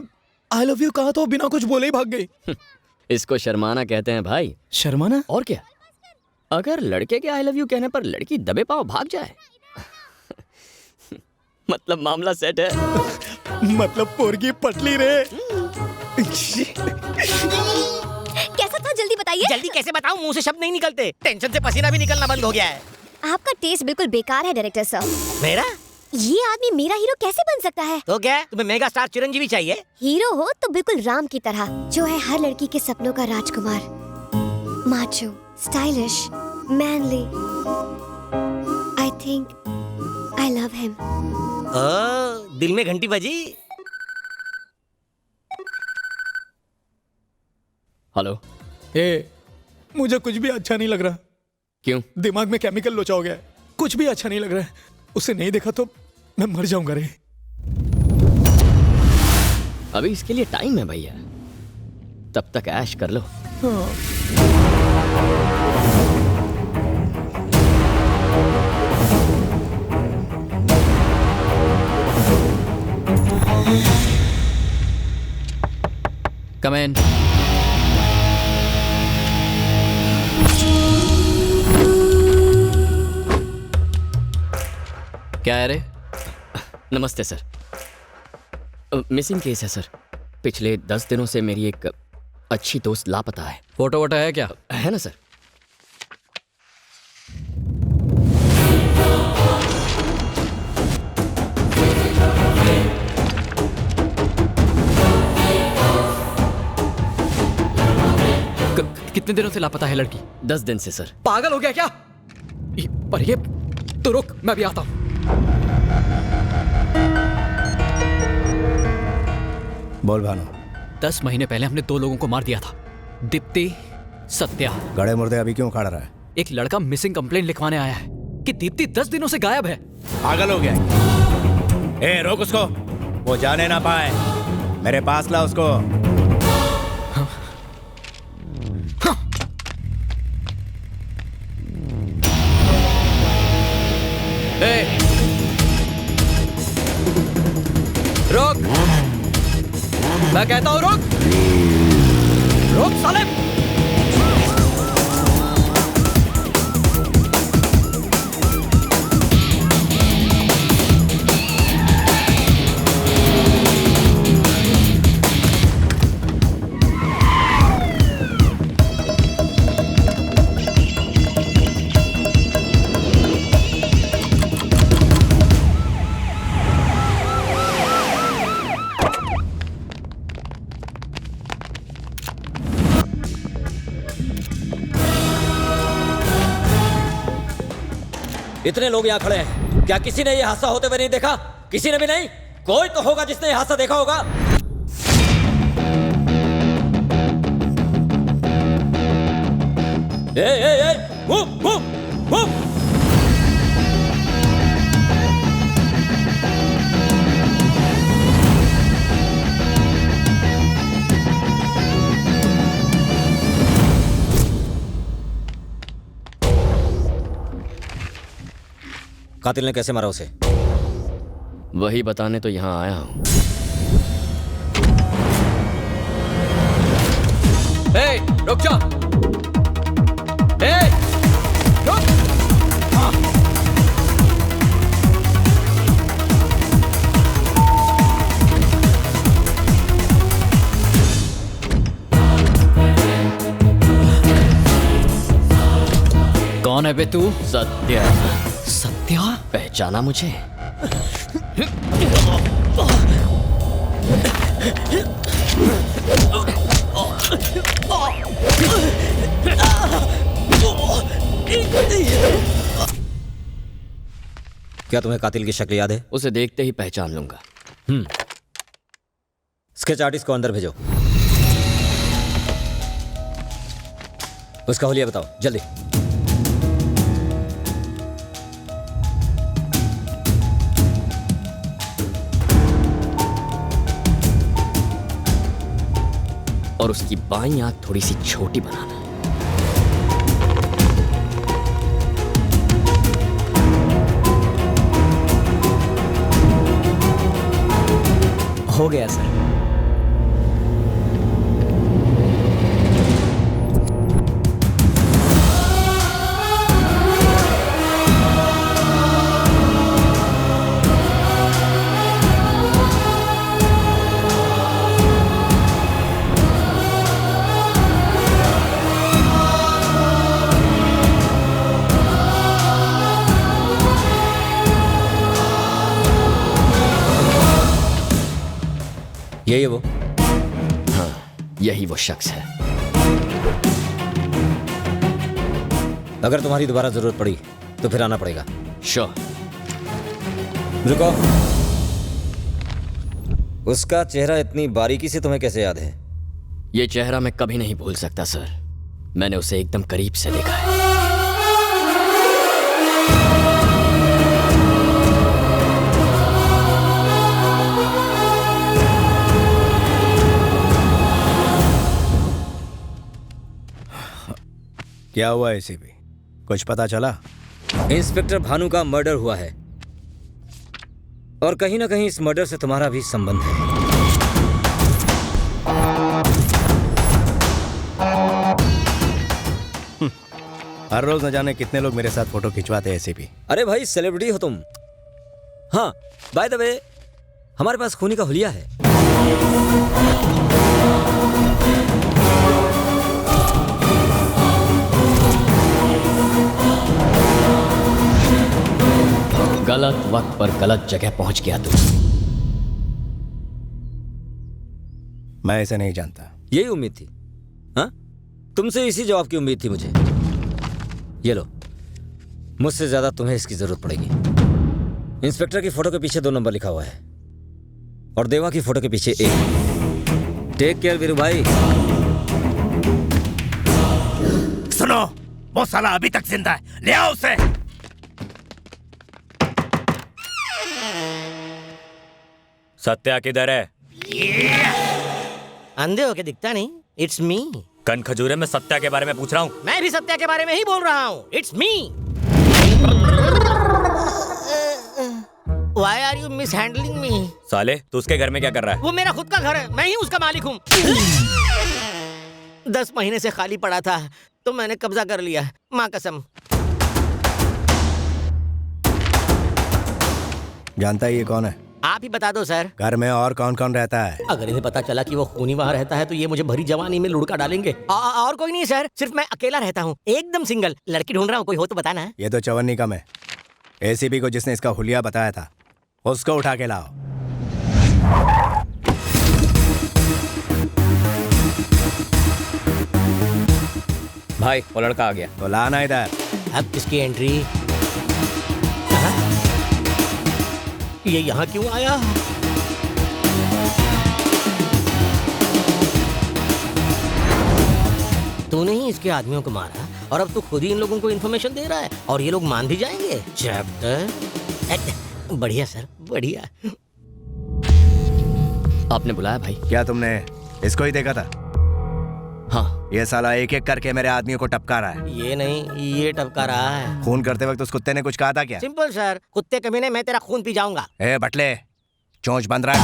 आई लव यू कहा तो बिना कुछ बोले ही भाग गई। इसको शर्माना कहते हैं भाई। शर्माना? और क्या? अगर लड़के के आई लव यू कहने पर लड़की दबे पाव भाग जाए मतलब मामला सेट है। मतलब पोरगी पटली रे। कैसा था जल्दी बताइए। जल्दी कैसे बताऊं, मुंह से शब्द नहीं निकलते। टेंशन से पसीना भी निकलना बंद हो गया है। आपका टेस्ट बिल्कुल बेकार है डायरेक्टर साहब। मेरा? ये आदमी मेरा हीरो कैसे बन सकता है? तो क्या तुम्हें मेगा स्टार चिरंजीवी चाहिए? हीरो हो तो बिल्कुल राम की तरह, जो है हर लड़की के सपनों का राजकुमार। Macho, stylish, manly. I think I love him. दिल में घंटी बजी। हेलो। मुझे कुछ भी अच्छा नहीं लग रहा। क्यों? दिमाग में केमिकल लोचा हो गया है। कुछ भी अच्छा नहीं लग रहा है। उसे नहीं देखा तो मैं मर जाऊंगा रे। अभी इसके लिए टाइम है भैया, तब तक ऐश कर लो। कम इन। क्या है रे? नमस्ते सर। मिसिंग केस है सर। पिछले 10 दिनों से मेरी एक अच्छी दोस्त लापता है। फोटो वोटो है क्या? है ना सर। कितने दिनों से लापता है लड़की? 10 दिन से सर। पागल हो गया क्या? पर ये तो रुक, मैं भी आता हूं। बोल भानु। 10 महीने पहले हमने 2 लोगों को मार दिया था, दीप्ति, सत्या। गड़े मुर्दे अभी क्यों उखाड़ रहा है? एक लड़का मिसिंग कंप्लेंट लिखवाने आया है कि दीप्ति 10 दिनों से गायब है। पागल हो गया। ए रोक उसको, वो जाने ना पाए। मेरे पास ला उसको। रुक, मैं कहता हूं रुक। रुक साले। इतने लोग यहाँ खड़े हैं, क्या किसी ने ये हादसा होते हुए नहीं देखा? किसी ने भी नहीं? कोई तो होगा जिसने ये हादसा देखा होगा। Move move move. कातिल ने कैसे मारा उसे? वही बताने तो यहाँ आया हूँ। रुक जा। रुक। कौन है बे तू? सत्या। सत्या? पहचाना मुझे? क्या तुम्हें कातिल की शक्ल याद है? उसे देखते ही पहचान लूंगा। स्केच आर्टिस्ट को अंदर भेजो। उसका हुलिया बताओ जल्दी। और उसकी बाईं आंख थोड़ी सी छोटी बनाना। हो गया सर। यही वो? हाँ, यही वो शख्स है। अगर तुम्हारी दोबारा जरूरत पड़ी तो फिर आना पड़ेगा। श्योर। रुको। उसका चेहरा इतनी बारीकी से तुम्हें कैसे याद है? यह चेहरा मैं कभी नहीं भूल सकता सर। मैंने उसे एकदम करीब से देखा है। क्या हुआ एसीपी? कुछ पता चला? इंस्पेक्टर भानु का मर्डर हुआ है और कहीं ना कहीं इस मर्डर से तुम्हारा भी संबंध है। हर रोज न जाने कितने लोग मेरे साथ फोटो खिंचवाते हैं एसीपी। अरे भाई सेलिब्रिटी हो तुम। हाँ, बाय द वे हमारे पास खूनी का हुलिया है। गलत वक्त पर गलत जगह पहुंच गया तू। मैं ऐसे नहीं जानता। यही उम्मीद थी? हाँ, तुमसे इसी जवाब की उम्मीद थी मुझे। ये लो, मुझसे ज्यादा तुम्हें इसकी जरूरत पड़ेगी। इंस्पेक्टर की फोटो के पीछे 2 नंबर लिखा हुआ है और देवा की फोटो के पीछे 1। टेक केयर वीरू भाई। सुनो, वो साला अभी तक जिंदा है, ले आओ उसे। सत्या किधर है? अंधे होके दिखता नहीं। It's me. कन खजूरे में सत्या के बारे में पूछ रहा हूँ। मैं भी सत्या के बारे में ही बोल रहा हूँ। It's me. Why are you mishandling me? साले, तू उसके घर में क्या कर रहा है? वो मेरा खुद का घर है, मैं ही उसका मालिक हूँ। 10 महीने से खाली पड़ा था तो मैंने कब्जा कर लिया, माँ कसम। जानता है ये कौन है? आप ही बता दो सर। घर में और कौन कौन रहता है? अगर इन्हें पता चला कि वो खूनी वहाँ रहता है तो ये मुझे भरी जवानी में लुढ़का डालेंगे। और कोई नहीं सर, सिर्फ मैं अकेला रहता हूँ, एकदम सिंगल। लड़की ढूंढ रहा हूँ, कोई हो तो बताना। ये तो चवन्नी कम है। एसीपी को जिसने इसका हुलिया बताया था उसको उठा के लाओ। भाई वो लड़का आ गया। तो लाना इधर। अब किसकी एंट्री? ये यहाँ क्यों आया? तूने ही इसके आदमियों को मारा और अब तू खुद ही इन लोगों को इन्फॉर्मेशन दे रहा है और ये लोग मान भी जाएंगे। चैप्टर बढ़िया सर, बढ़िया। आपने बुलाया भाई? क्या तुमने इसको ही देखा था? हाँ। ये साला एक एक करके मेरे आदमियों को टपका रहा है। ये नहीं, ये टपका रहा है। खून करते वक्त उस कुत्ते ने कुछ कहा था क्या? सिंपल सर, कुत्ते कमीने मैं तेरा खून पी जाऊंगा। ए बटले, चोंच बंद रहा।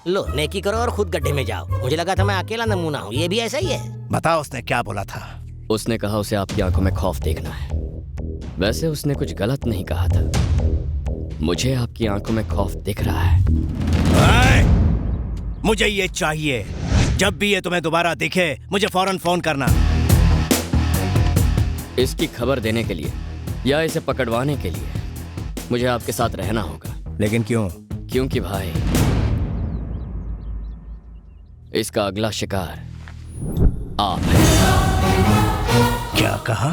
लो नेकी करो और खुद गड्ढे में जाओ। मुझे लगा था मैं अकेला नमूना हूँ, ये भी ऐसा ही है। बताओ उसने क्या बोला था? उसने कहा उसे आपकी आंखों में खौफ देखना है। वैसे उसने कुछ गलत नहीं कहा था। मुझे आपकी आंखों में खौफ दिख रहा है। मुझे ये चाहिए। जब भी ये तुम्हें दोबारा दिखे मुझे फौरन फोन करना। इसकी खबर देने के लिए या इसे पकड़वाने के लिए मुझे आपके साथ रहना होगा। लेकिन क्यों? क्योंकि भाई इसका अगला शिकार आप हैं। क्या कहा?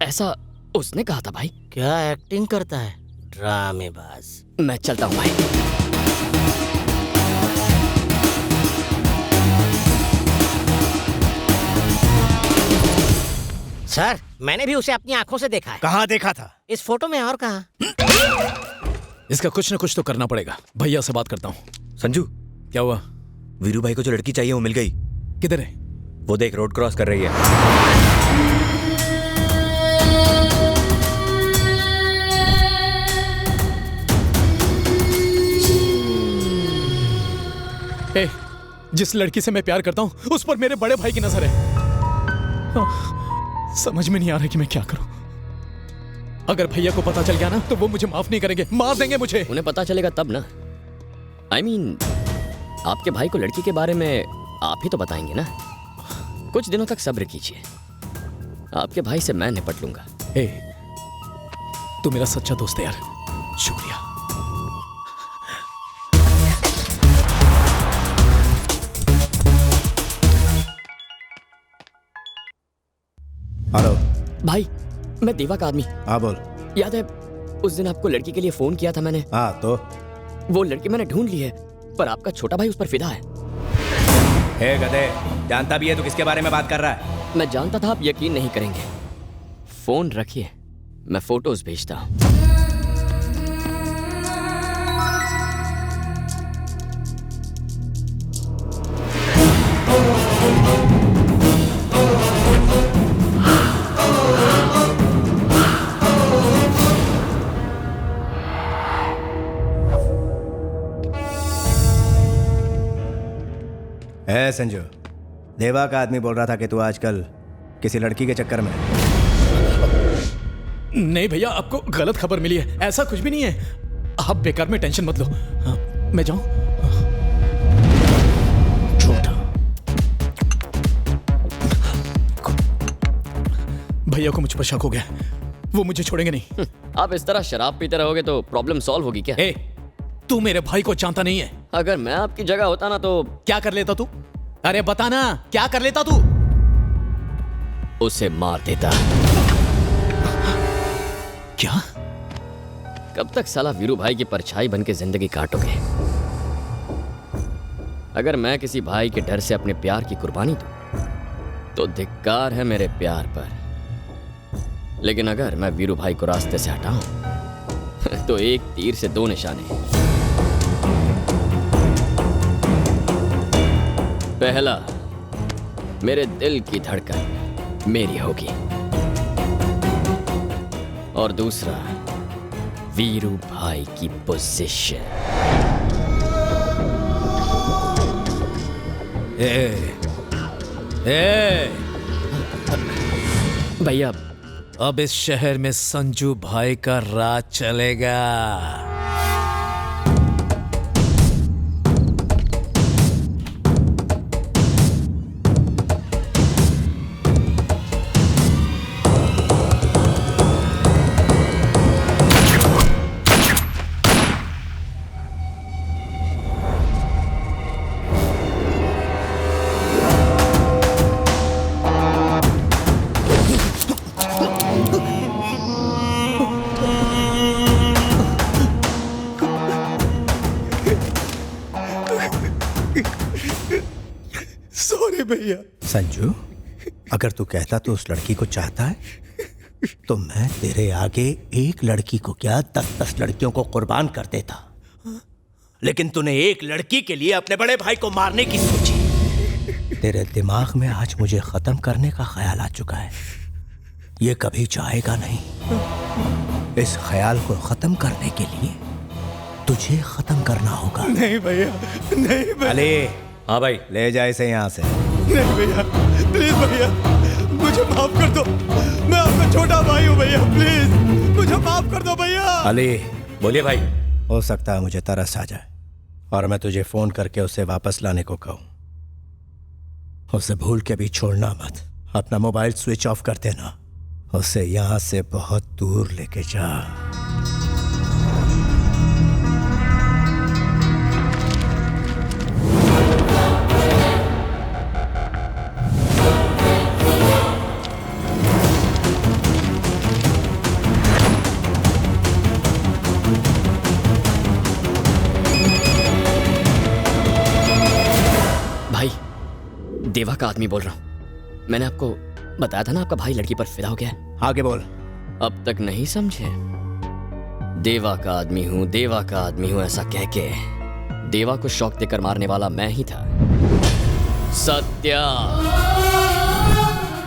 ऐसा उसने कहा था भाई। क्या एक्टिंग करता है, ड्रामेबाज। मैं चलता हूँ भाई। सर, मैंने भी उसे अपनी आंखों से देखा है। कहाँ देखा था? इस फोटो में और कहाँ? इसका कुछ न कुछ तो करना पड़ेगा। भैया से बात करता हूँ। संजू, क्या हुआ? वीरू भाई को जो लड़की चाहिए वो मिल गई। किधर है? वो देख, रोड क्रॉस कर रही है। ए, जिस लड़की से मैं प्यार करता हूँ उस पर मेरे बड़े भाई की नजर है। समझ में नहीं आ रहा कि मैं क्या करूं। अगर भैया को पता चल गया ना तो वो मुझे माफ नहीं करेंगे, मार देंगे मुझे। उन्हें पता चलेगा तब ना। I mean, आपके भाई को लड़की के बारे में आप ही तो बताएंगे ना। कुछ दिनों तक सब्र कीजिए, आपके भाई से मैं निपट लूंगा। ए, तू मेरा सच्चा दोस्त है यार, शुक्रिया। हेलो भाई, मैं देवा का आदमी। हाँ बोल। याद है उस दिन आपको लड़की के लिए फोन किया था मैंने? हाँ तो वो लड़की मैंने ढूंढ ली है, पर आपका छोटा भाई उस पर फिदा है। हे गधे, जानता भी है तू किसके बारे में बात कर रहा है? मैं जानता था आप यकीन नहीं करेंगे। फोन रखिए, मैं फोटोज भेजता हूँ। है संजू, देवा का आदमी बोल रहा था कि तू आजकल किसी लड़की के चक्कर में। नहीं भैया, आपको गलत खबर मिली है, ऐसा कुछ भी नहीं है। आप बेकार में टेंशन मत लो। हाँ, मैं जाऊं? झूठा। भैया को मुझ पर शक हो गया, वो मुझे छोड़ेंगे नहीं। आप इस तरह शराब पीते रहोगे तो प्रॉब्लम सॉल्व होगी क्या? ए, तू मेरे भाई को जानता नहीं है। अगर मैं आपकी जगह होता ना तो क्या कर लेता तू? अरे बता ना, क्या कर लेता तू? उसे मार देता। क्या? कब तक साला वीरू भाई की परछाई बन के जिंदगी काटोगे? अगर मैं किसी भाई के डर से अपने प्यार की कुर्बानी दूं तो धिक्कार है मेरे प्यार पर, लेकिन अगर मैं वीरू भाई को रास्ते से हटाऊं तो एक तीर से दो निशाने। पहला, मेरे दिल की धड़कन मेरी होगी, और दूसरा, वीरू भाई की पोजीशन। भैया, अब इस शहर में संजू भाई का राज चलेगा। भैया। संजू, अगर तू कहता तो उस लड़की को चाहता है तो मैं तेरे आगे एक लड़की को क्या 10-10 लड़कियों को कुर्बान कर देता, लेकिन तूने एक लड़की के लिए अपने बड़े भाई को मारने की सोची। तेरे दिमाग में आज मुझे खत्म करने का ख्याल आ चुका है, ये कभी जाएगा नहीं। इस ख्याल को खत्म करने के लिए तुझे खत्म करना होगा। नहीं भैया, नहीं भैया। अली, हाँ भाई, ले जा इसे यहाँ से। नहीं भैया, प्लीज भैया, मुझे माफ कर दो, मैं आपका छोटा भाई हूँ भैया, प्लीज मुझे माफ कर दो भैया। अली, बोलिए भाई। हो सकता है मुझे तरस आ जाए और मैं तुझे फोन करके उसे वापस लाने को कहूँ। उसे भूल के भी छोड़ना मत, अपना मोबाइल स्विच ऑफ कर देना, उसे यहाँ से बहुत दूर लेके जा। देवा का आदमी बोल रहा हूँ। मैंने आपको बताया था ना, आपका भाई लड़की पर फिदा हो गया है। आगे बोल। अब तक नहीं समझे? देवा का आदमी हूँ, देवा का आदमी हूँ ऐसा कह के देवा को शौक देकर मारने वाला मैं ही था। सत्या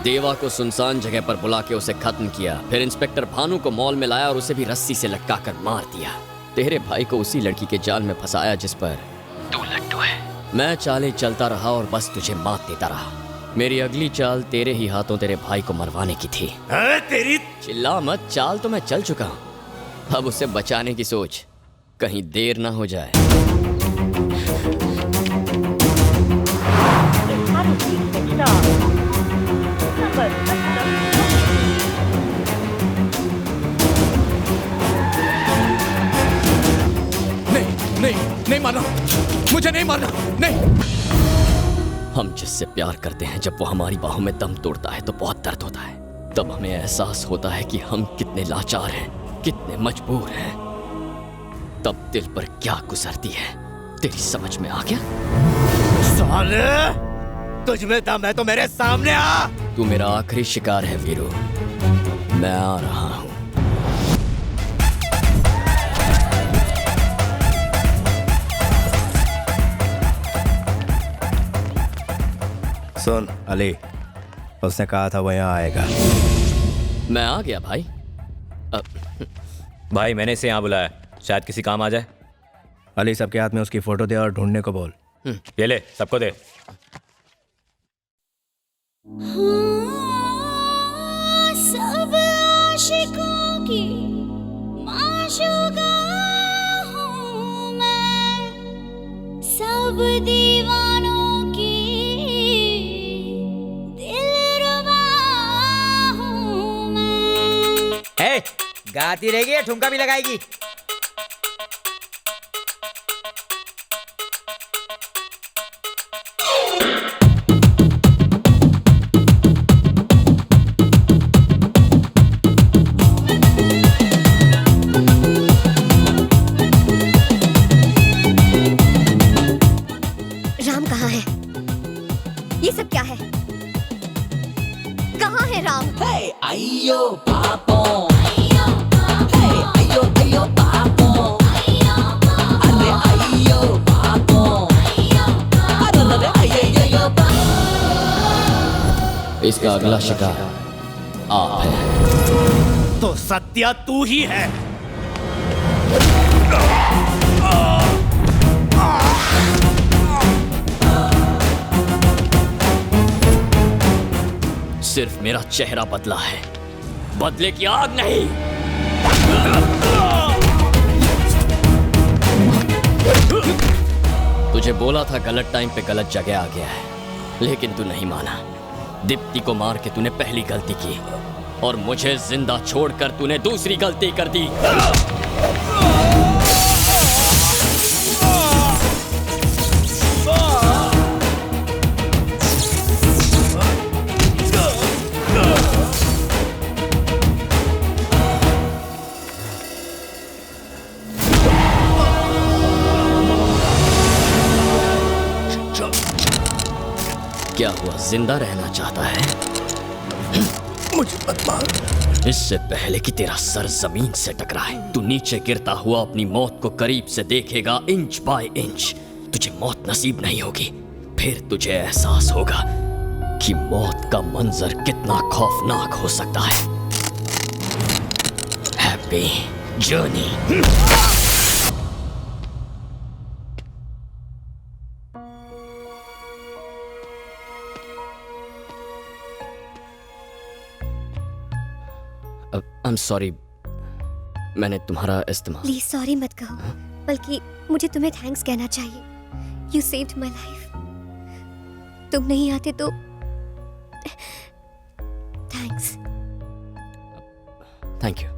देवा को सुनसान जगह पर बुला के उसे खत्म किया, फिर इंस्पेक्टर भानु को मॉल में लाया और उसे भी रस्सी से लटकाकर मार दिया। तेरे भाई को उसी लड़की के जाल में फंसाया जिस पर तू लट्टू है। मैं चालें चलता रहा और बस तुझे मात देता रहा। मेरी अगली चाल तेरे ही हाथों तेरे भाई को मरवाने की थी। तेरी चिल्ला मत, चाल तो मैं चल चुका हूँ, अब उसे बचाने की सोच, कहीं देर ना हो जाए। नहीं मारना, मुझे नहीं मारना, नहीं। हम जिससे प्यार करते हैं जब वो हमारी बाहों में दम तोड़ता है तो बहुत दर्द होता है। तब हमें एहसास होता है कि हम कितने लाचार हैं, कितने मजबूर हैं। तब दिल पर क्या गुजरती है, तेरी समझ में आ गया? साले, तुझ में दम है तो मेरे सामने आ। तू मेरा आखिरी शिकार है वीरू, मैं आ रहा हूँ। सुन अली, उसने कहा था वो यहाँ आएगा। मैं आ गया भाई। भाई मैंने इसे यहाँ बुलाया, शायद किसी काम आ जाए। अली, सबके हाथ में उसकी फोटो दे और ढूंढने को बोल। ये ले, सबको दे। सब आशिकों की माशूका हूँ मैं, सब दीवानों की दिलरुबा हूँ मैं। हे, गाती रहेगी या ठुमका भी लगाएगी? राम कहाँ है? ये सब क्या है? कहाँ है राम? अयो पापो, अयो अयो पापो, अरे अयो पापो, अरे अयो पापो। इसका अगला शिकार आप है। तो सत्या तू ही है। सिर्फ मेरा चेहरा बदला है, बदले की आग नहीं। तुझे बोला था गलत टाइम पे गलत जगह आ गया है, लेकिन तू नहीं माना। दीप्ति को मार के तूने पहली गलती की और मुझे जिंदा छोड़कर तूने दूसरी गलती कर दी। क्या हुआ, जिंदा रहना चाहता है? मुझे मत मार। इससे पहले कि तेरा सर जमीन से टकराए, तू नीचे गिरता हुआ अपनी मौत को करीब से देखेगा, इंच बाय इंच। तुझे मौत नसीब नहीं होगी, फिर तुझे एहसास होगा कि मौत का मंजर कितना खौफनाक हो सकता है। Happy journey. I'm sorry, मैंने तुम्हारा इस्तेमाल। प्लीज सॉरी मत कहो, बल्कि मुझे तुम्हें थैंक्स कहना चाहिए। You saved my life. तुम नहीं आते तो thanks. Thank you,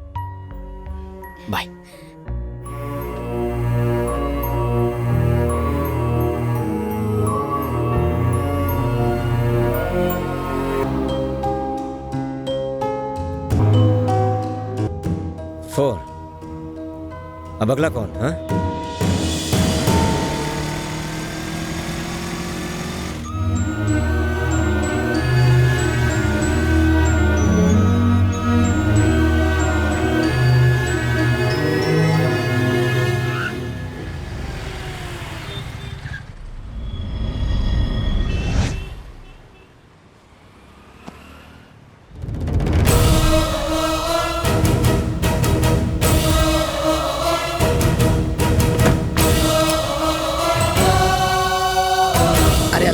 bye. Four. अब अगला कौन? हाँ,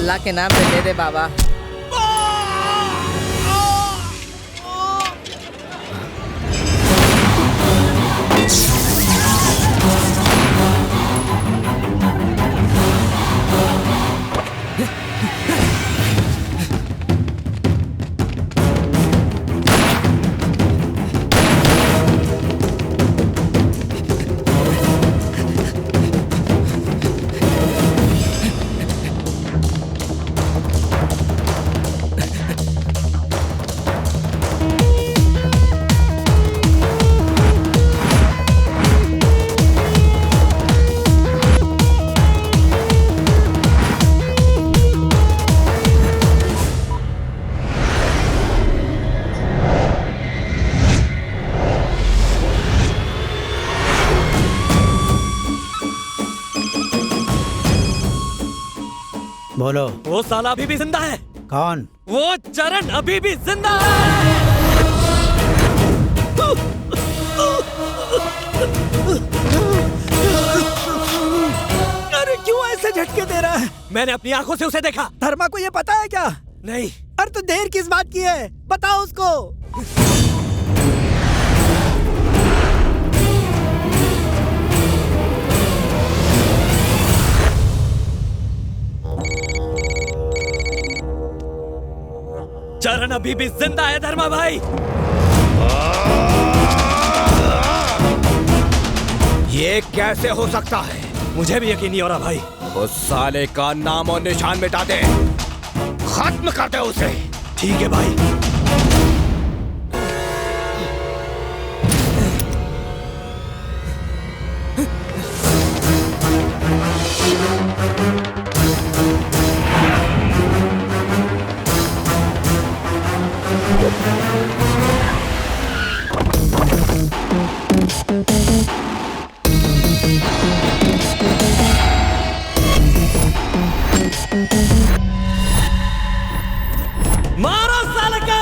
अल्लाह के नाम पे दे दे बाबा। बोलो। वो साला अभी भी जिंदा है। कौन? वो चरण अभी भी जिंदा है। अरे क्यों ऐसे झटके दे रहा है? मैंने अपनी आंखों से उसे देखा। धर्मा को ये पता है क्या? नहीं। अरे तो देर किस बात की है? बताओ उसको। चरण अभी भी जिंदा है धर्मा भाई। ये कैसे हो सकता है? मुझे भी यकीन नहीं हो रहा भाई। उस साले का नाम और निशान मिटा दे, खत्म कर दे उसे। ठीक है भाई। मारो साले को।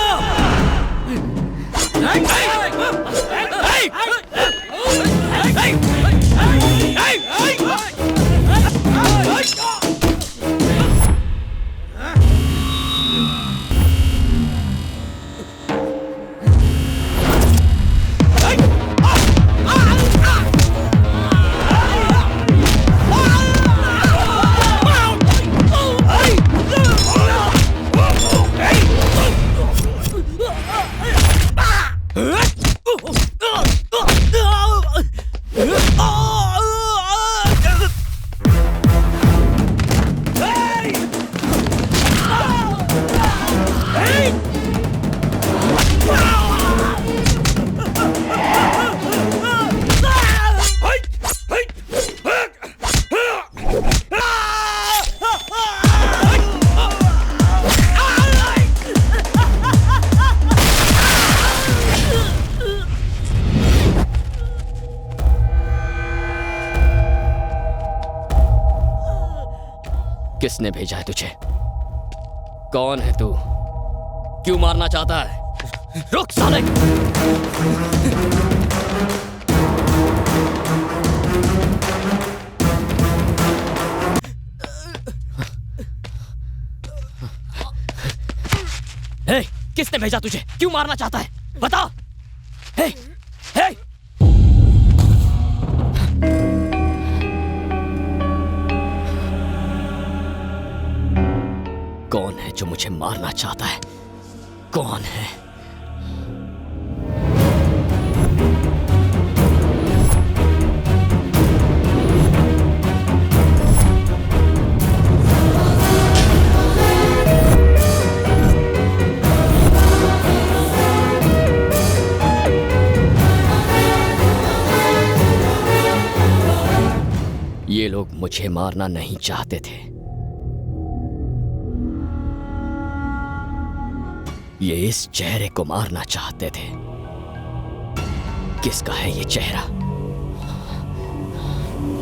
किसने भेजा है तुझे? कौन है तू? क्यों मारना चाहता है? रुक साले! हे, किसने भेजा तुझे? क्यों मारना चाहता है? बता! हे, हे! कौन है जो मुझे मारना चाहता है? कौन है? ये लोग मुझे मारना नहीं चाहते थे। ये इस चेहरे को मारना चाहते थे। किसका है ये चेहरा?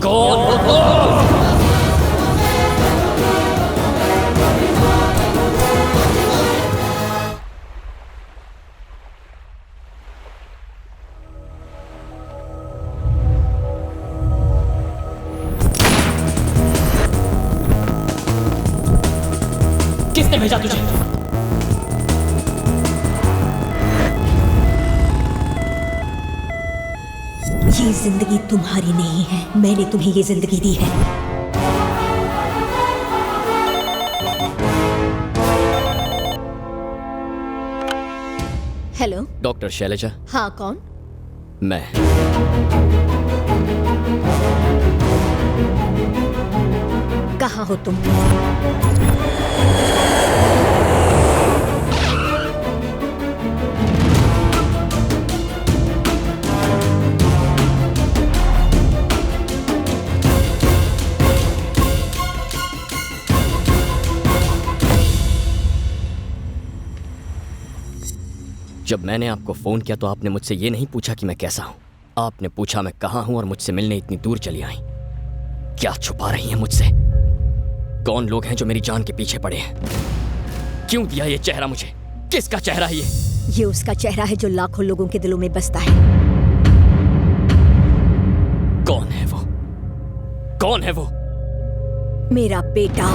कौन हो तुम? किसने भेजा तुझे? ये जिंदगी तुम्हारी नहीं है, मैंने तुम्हें ये जिंदगी दी है। हेलो। डॉक्टर शैलजा। हाँ, कौन? मैं। कहाँ हो तुम? जब मैंने आपको फोन किया तो आपने मुझसे ये नहीं पूछा कि मैं कैसा हूं। आपने पूछा मैं कहां हूं और मुझसे मिलने इतनी दूर चली आई। क्या छुपा रही हैं मुझसे? कौन लोग हैं जो मेरी जान के पीछे पड़े हैं? क्यों दिया ये चेहरा मुझे? किसका चेहरा है ये? ये उसका चेहरा है जो लाखों लोगों के दिलों में बसता है। कौन है वो? कौन है वो? मेरा बेटा।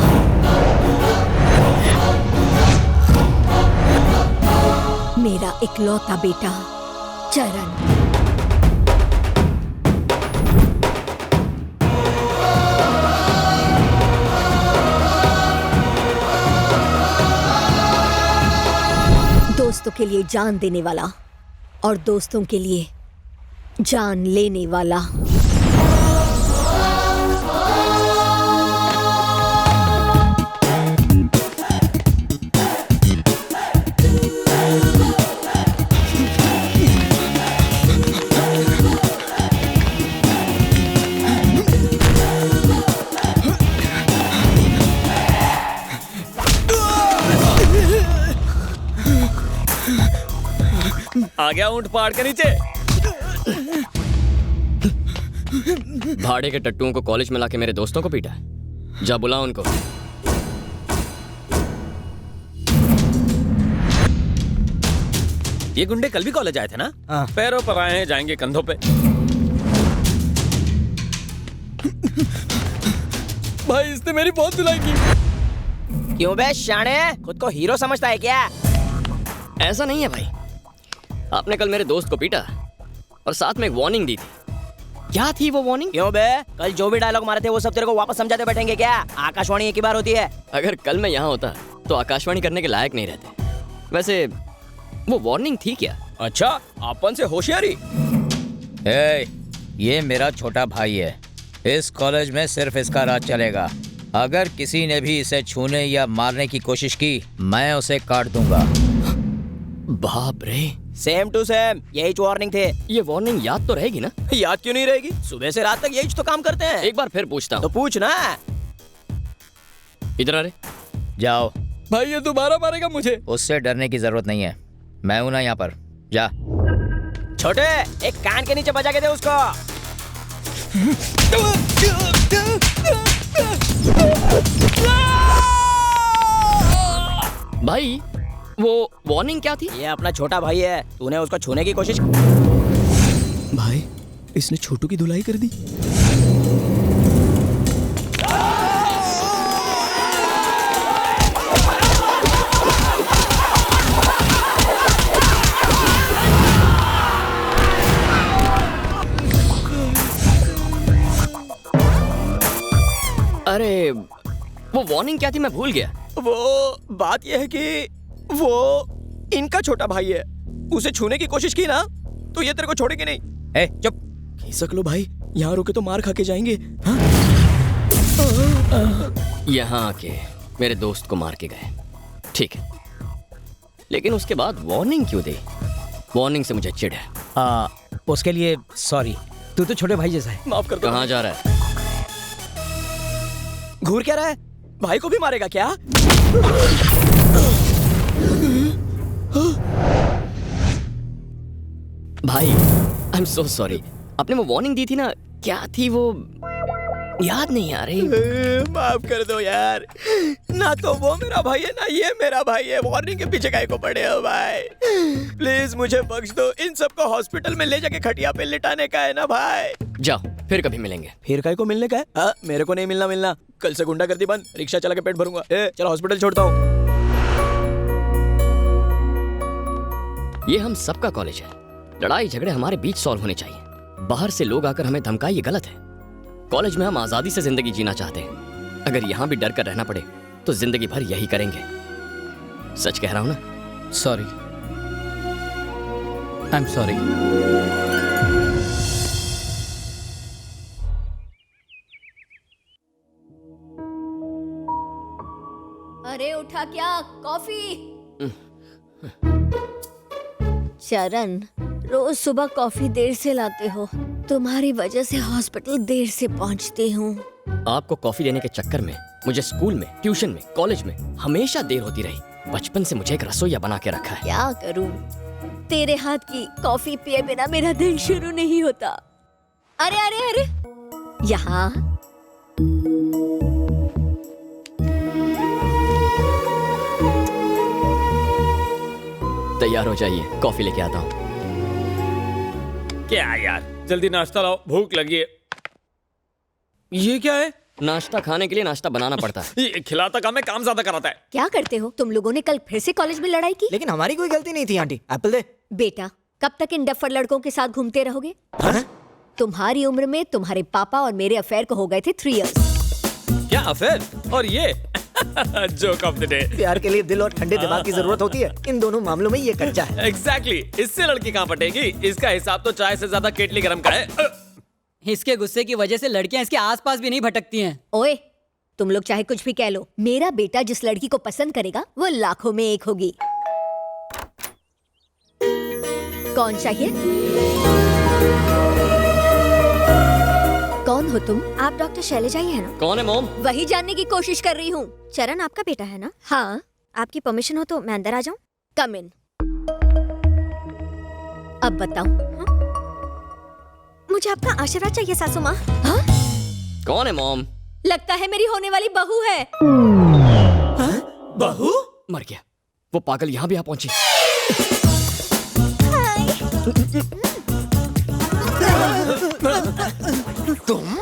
मेरा इकलौता बेटा चरण। दोस्तों के लिए जान देने वाला और दोस्तों के लिए जान लेने वाला। आ गया ऊंट पहाड़ के नीचे। भाड़े के टट्टुओं को कॉलेज में लाके मेरे दोस्तों को पीटा। जा बुला उनको। ये गुंडे कल भी कॉलेज आए थे ना? पैरों पर आए हैं, जाएंगे कंधों पे। भाई इसने मेरी बहुत धुलाई की। क्यों बे शाणे, खुद को हीरो समझता है क्या? ऐसा नहीं है भाई, आपने कल मेरे दोस्त को पीटा और साथ में एक वार्निंग दी थी। क्या थी वो वार्निंग? क्यों बे, कल जो भी डायलॉग मारे थे वो सब तेरे को वापस समझाते बैठेंगे क्या? आकाशवाणी एक ही बार होती है। अगर कल मैं यहाँ होता तो आकाशवाणी करने के लायक नहीं रहते। वैसे वो वार्निंग थी क्या? अच्छा, अपन से होशियारी। ये मेरा छोटा भाई है। इस कॉलेज में सिर्फ इसका राज चलेगा। अगर किसी ने भी इसे छूने या मारने की कोशिश की, मैं उसे काट दूंगा। बाप रे, सेम टू सेम यही वार्निंग थे। ये वार्निंग याद तो रहेगी ना? याद क्यों नहीं रहेगी? सुबह से रात तक यही तो काम करते हैं। एक बार फिर पूछता हूँ। तो पूछ ना। इधर आ रे। जाओ। भाई ये दोबारा मारेगा मुझे। उससे डरने की जरूरत नहीं है, मैं हूं ना यहाँ पर। जा। छोटे, एक कान के नीचे बजा के दे उसको। भाई वो वार्निंग क्या थी? ये अपना छोटा भाई है, तूने उसको छूने की कोशिश। भाई इसने छोटू की धुलाई कर दी। अरे वो वार्निंग क्या थी, मैं भूल गया। वो बात यह है कि वो इनका छोटा भाई है, उसे छूने की कोशिश की ना तो ये तेरे को छोड़ेगी नहीं। ए चुप। खिसक लो भाई, यहाँ रुके तो मार खा के जाएंगे। यहाँ आके मेरे दोस्त को मार के गए, ठीक है, लेकिन उसके बाद वार्निंग क्यों दी? वार्निंग से मुझे चिढ़ है। उसके लिए सॉरी। तू तो छोटे भाई जैसा है, माफ कर दो। कहाँ जा रहा है? घूर क्या रहा है? भाई को भी मारेगा क्या? भाई आई एम सो सॉरी। आपने वो वार्निंग दी थी ना, क्या थी वो? याद नहीं आ रही। माफ कर दो यार, ना तो वो मेरा भाई है ना ये मेरा भाई है। वार्निंग के पीछे काहे को पड़े हो भाई? प्लीज मुझे बख्श दो। इन सबको हॉस्पिटल में ले जाके खटिया पे लिटाने का है ना भाई। जाओ, फिर कभी मिलेंगे। फिर काहे को मिलने का है? मेरे को नहीं मिलना। कल से गुंडागर्दी बंद, रिक्शा चला के पेट भरूंगा। चलो हॉस्पिटल छोड़ता हूँ। ये हम सबका कॉलेज है। लड़ाई झगड़े हमारे बीच सॉल्व होने चाहिए। बाहर से लोग आकर हमें धमकाए, ये गलत है। कॉलेज में हम आजादी से जिंदगी जीना चाहते हैं। अगर यहाँ भी डर कर रहना पड़े तो जिंदगी भर यही करेंगे। सच कह रहा हूं ना? Sorry, I am sorry. अरे उठा क्या, कॉफी। चरण, रोज सुबह कॉफी देर से लाते हो। तुम्हारी वजह से हॉस्पिटल देर से पहुंचती हूँ। आपको कॉफी देने के चक्कर में मुझे स्कूल में, ट्यूशन में, कॉलेज में हमेशा देर होती रही। बचपन से मुझे एक रसोइया बना के रखा है। क्या करूं? तेरे हाथ की कॉफी पिए बिना मेरा दिन शुरू नहीं होता। अरे अरे अरे, यहाँ तैयार हो जाइए, कॉफी लेके आता हूँ। क्या यार, जल्दी नाश्ता लाओ, भूख लगी है। ये क्या है? नाश्ता खाने के लिए नाश्ता बनाना पड़ता है। ये खिलाता काम है, काम ज्यादा कराता है। क्या करते हो तुम लोगों ने? कल फिर से कॉलेज में लड़ाई की। लेकिन हमारी कोई गलती नहीं थी आंटी। एप्पल दे। बेटा, कब तक इन डफर लड़कों के साथ घूमते रहोगे? तुम्हारी उम्र में तुम्हारे पापा और मेरे अफेयर को हो गए थे 3 years। क्या अफेयर? और ये जोक ऑफ द डे। प्यार के लिए दिल और ठंडे दिमाग की जरूरत होती है। इन दोनों मामलों में ये कच्चा है। एग्जैक्टली, इससे लड़की कहाँ पटेगी? इसका हिसाब तो चाय से ज्यादा केटली गरम का है। इसके गुस्से की वजह से लड़कियां इसके आसपास भी नहीं भटकती हैं। ओए, तुम लोग चाहे कुछ भी कह लो, मेरा बेटा जिस लड़की को पसंद करेगा वो लाखों में एक होगी। कौन चाहिए? कौन हो तुम? आप डॉक्टर शैलजा ही है ना? कौन है मोम? वही जानने की कोशिश कर रही हूँ। चरण आपका बेटा है ना? हाँ। आपकी परमिशन हो तो मैं अंदर आ जाऊं? कम इन। अब बताओ। मुझे आपका आशीर्वाद चाहिए सासू माँ। हाँ? कौन है मोम? लगता है मेरी होने वाली बहू है। बहू? मर गया। वो पागल यहाँ भी आ पहुंची। तुम?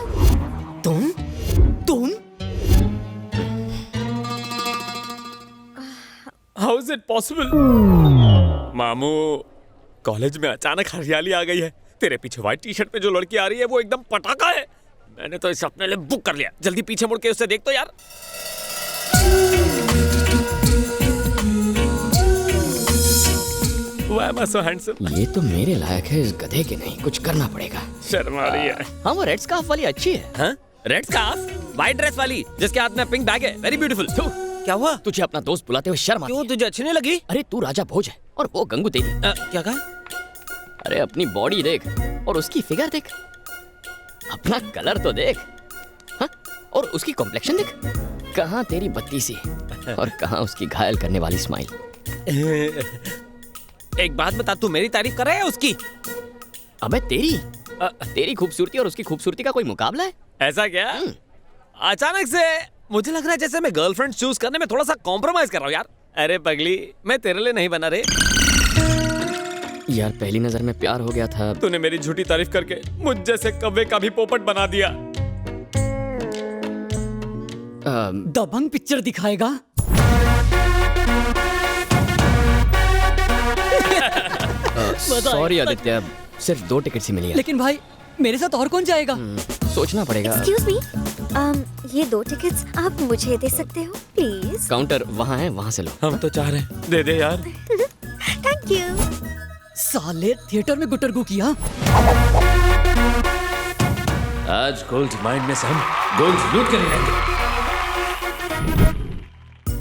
How is it possible? मामू, कॉलेज में अचानक हरियाली आ गई है। तेरे पीछे व्हाइट टी शर्ट पे जो लड़की आ रही है वो एकदम पटाखा है। मैंने तो इसे अपने लिए बुक कर लिया। जल्दी पीछे मुड़ के उसे देख तो यार। Why am I so handsome? ये तो मेरे लायक है, इस गधे के नहीं। कुछ करना पड़ेगा। शर्म आ रही है। हाँ, वो रेड स्कार्फ वाली अच्छी है। हाँ? Red scarf? व्हाइट ड्रेस वाली जिसके हाथ में पिंक बैग है। Very beautiful. क्या हुआ? तुझे अपना दोस्त बुलाते हुए शर्म आती है? क्यों, तुझे अच्छी नहीं लगी? अरे तू राजा भोज है और वो गंगू तेरी। क्या कहा? अरे अपनी बॉडी देख और उसकी फिगर देख, अपना कलर तो देख। हाँ? और उसकी कॉम्प्लेक्शन देख। कहाँ तेरी बत्ती सी और कहाँ उसकी घायल करने वाली स्माइल। एक बात बता, तू मेरी तारीफ कर रहा है उसकी? अबे तेरी खूबसूरती और उसकी खूबसूरती का कोई मुकाबला है? ऐसा क्या? अचानक से मुझे लग रहा है जैसे मैं गर्लफ्रेंड चूज करने में थोड़ा सा कॉम्प्रोमाइज कर रहा हूँ यार। अरे पगली, मैं तेरे लिए नहीं बना रे। यार पहली नजर में प्यार हो गया था। तूने मेरी झूठी तारीफ करके मुझ जैसे कव्वे का भी पोपट बना दिया। दबंग पिक्चर दिखाएगा? सॉरी आदित्य, सिर्फ 2 टिकट ही मिली है। लेकिन भाई, मेरे साथ और कौन जाएगा? सोचना पड़ेगा। एक्सक्यूज मी, ये 2 टिकट्स आप मुझे दे सकते हो प्लीज? काउंटर वहाँ है, वहाँ से लो। हम तो चाह रहे हैं, दे दे यार। Thank you. साले थिएटर में गुटरगू किया। आज गोल्ड माइंड में से हम गोल्ड लूट कर लेंगे।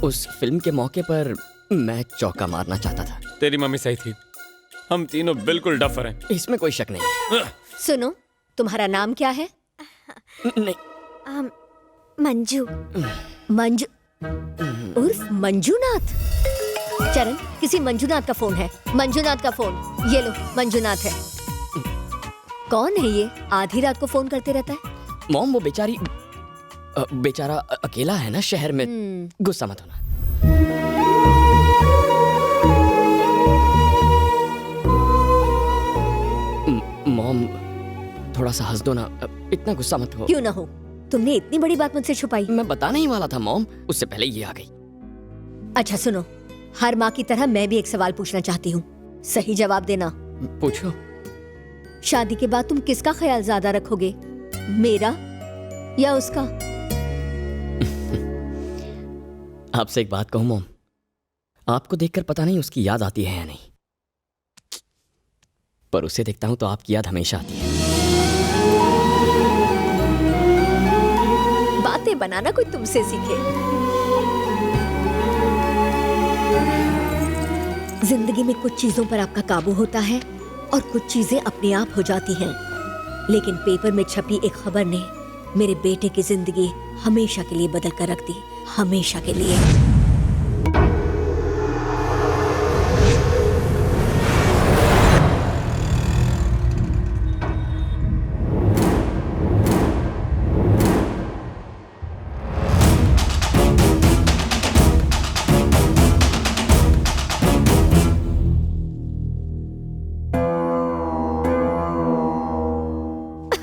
उस फिल्म के मौके पर मैं चौका मारना चाहता था। तेरी मम्मी सही थी, हम तीनों बिल्कुल डफर हैं। इसमें कोई शक नहीं। सुनो, तुम्हारा नाम क्या है? नहीं, मंजू। मंजू उर्फ मंजूनाथ? चरण, किसी मंजूनाथ का फोन है। मंजूनाथ का फोन ये लो। मंजूनाथ है। कौन है ये? आधी रात को फोन करते रहता है। मॉम, वो बेचारा अकेला है ना शहर में। गुस्सा मत होना। मॉम, थोड़ा सा हंस दो ना, इतना गुस्सा मत हो। क्यों ना हो, तुमने इतनी बड़ी बात मुझसे छुपाई। मैं बताने ही वाला था मॉम, उससे पहले ये आ गई। अच्छा सुनो, हर माँ की तरह मैं भी एक सवाल पूछना चाहती हूँ। सही जवाब देना। पूछो। शादी के बाद तुम किसका ख्याल ज्यादा रखोगे, मेरा या उसका? आपसे एक बात कहूं मॉम, आपको देखकर पता नहीं उसकी याद आती है या नहीं, पर उसे देखता हूं तो आपकी याद हमेशा आती है। बातें बनाना कोई तुमसे सीखे। जिंदगी में कुछ चीजों पर आपका काबू होता है और कुछ चीजें अपने आप हो जाती हैं, लेकिन पेपर में छपी एक खबर ने मेरे बेटे की जिंदगी हमेशा के लिए बदल कर रख दी, हमेशा के लिए।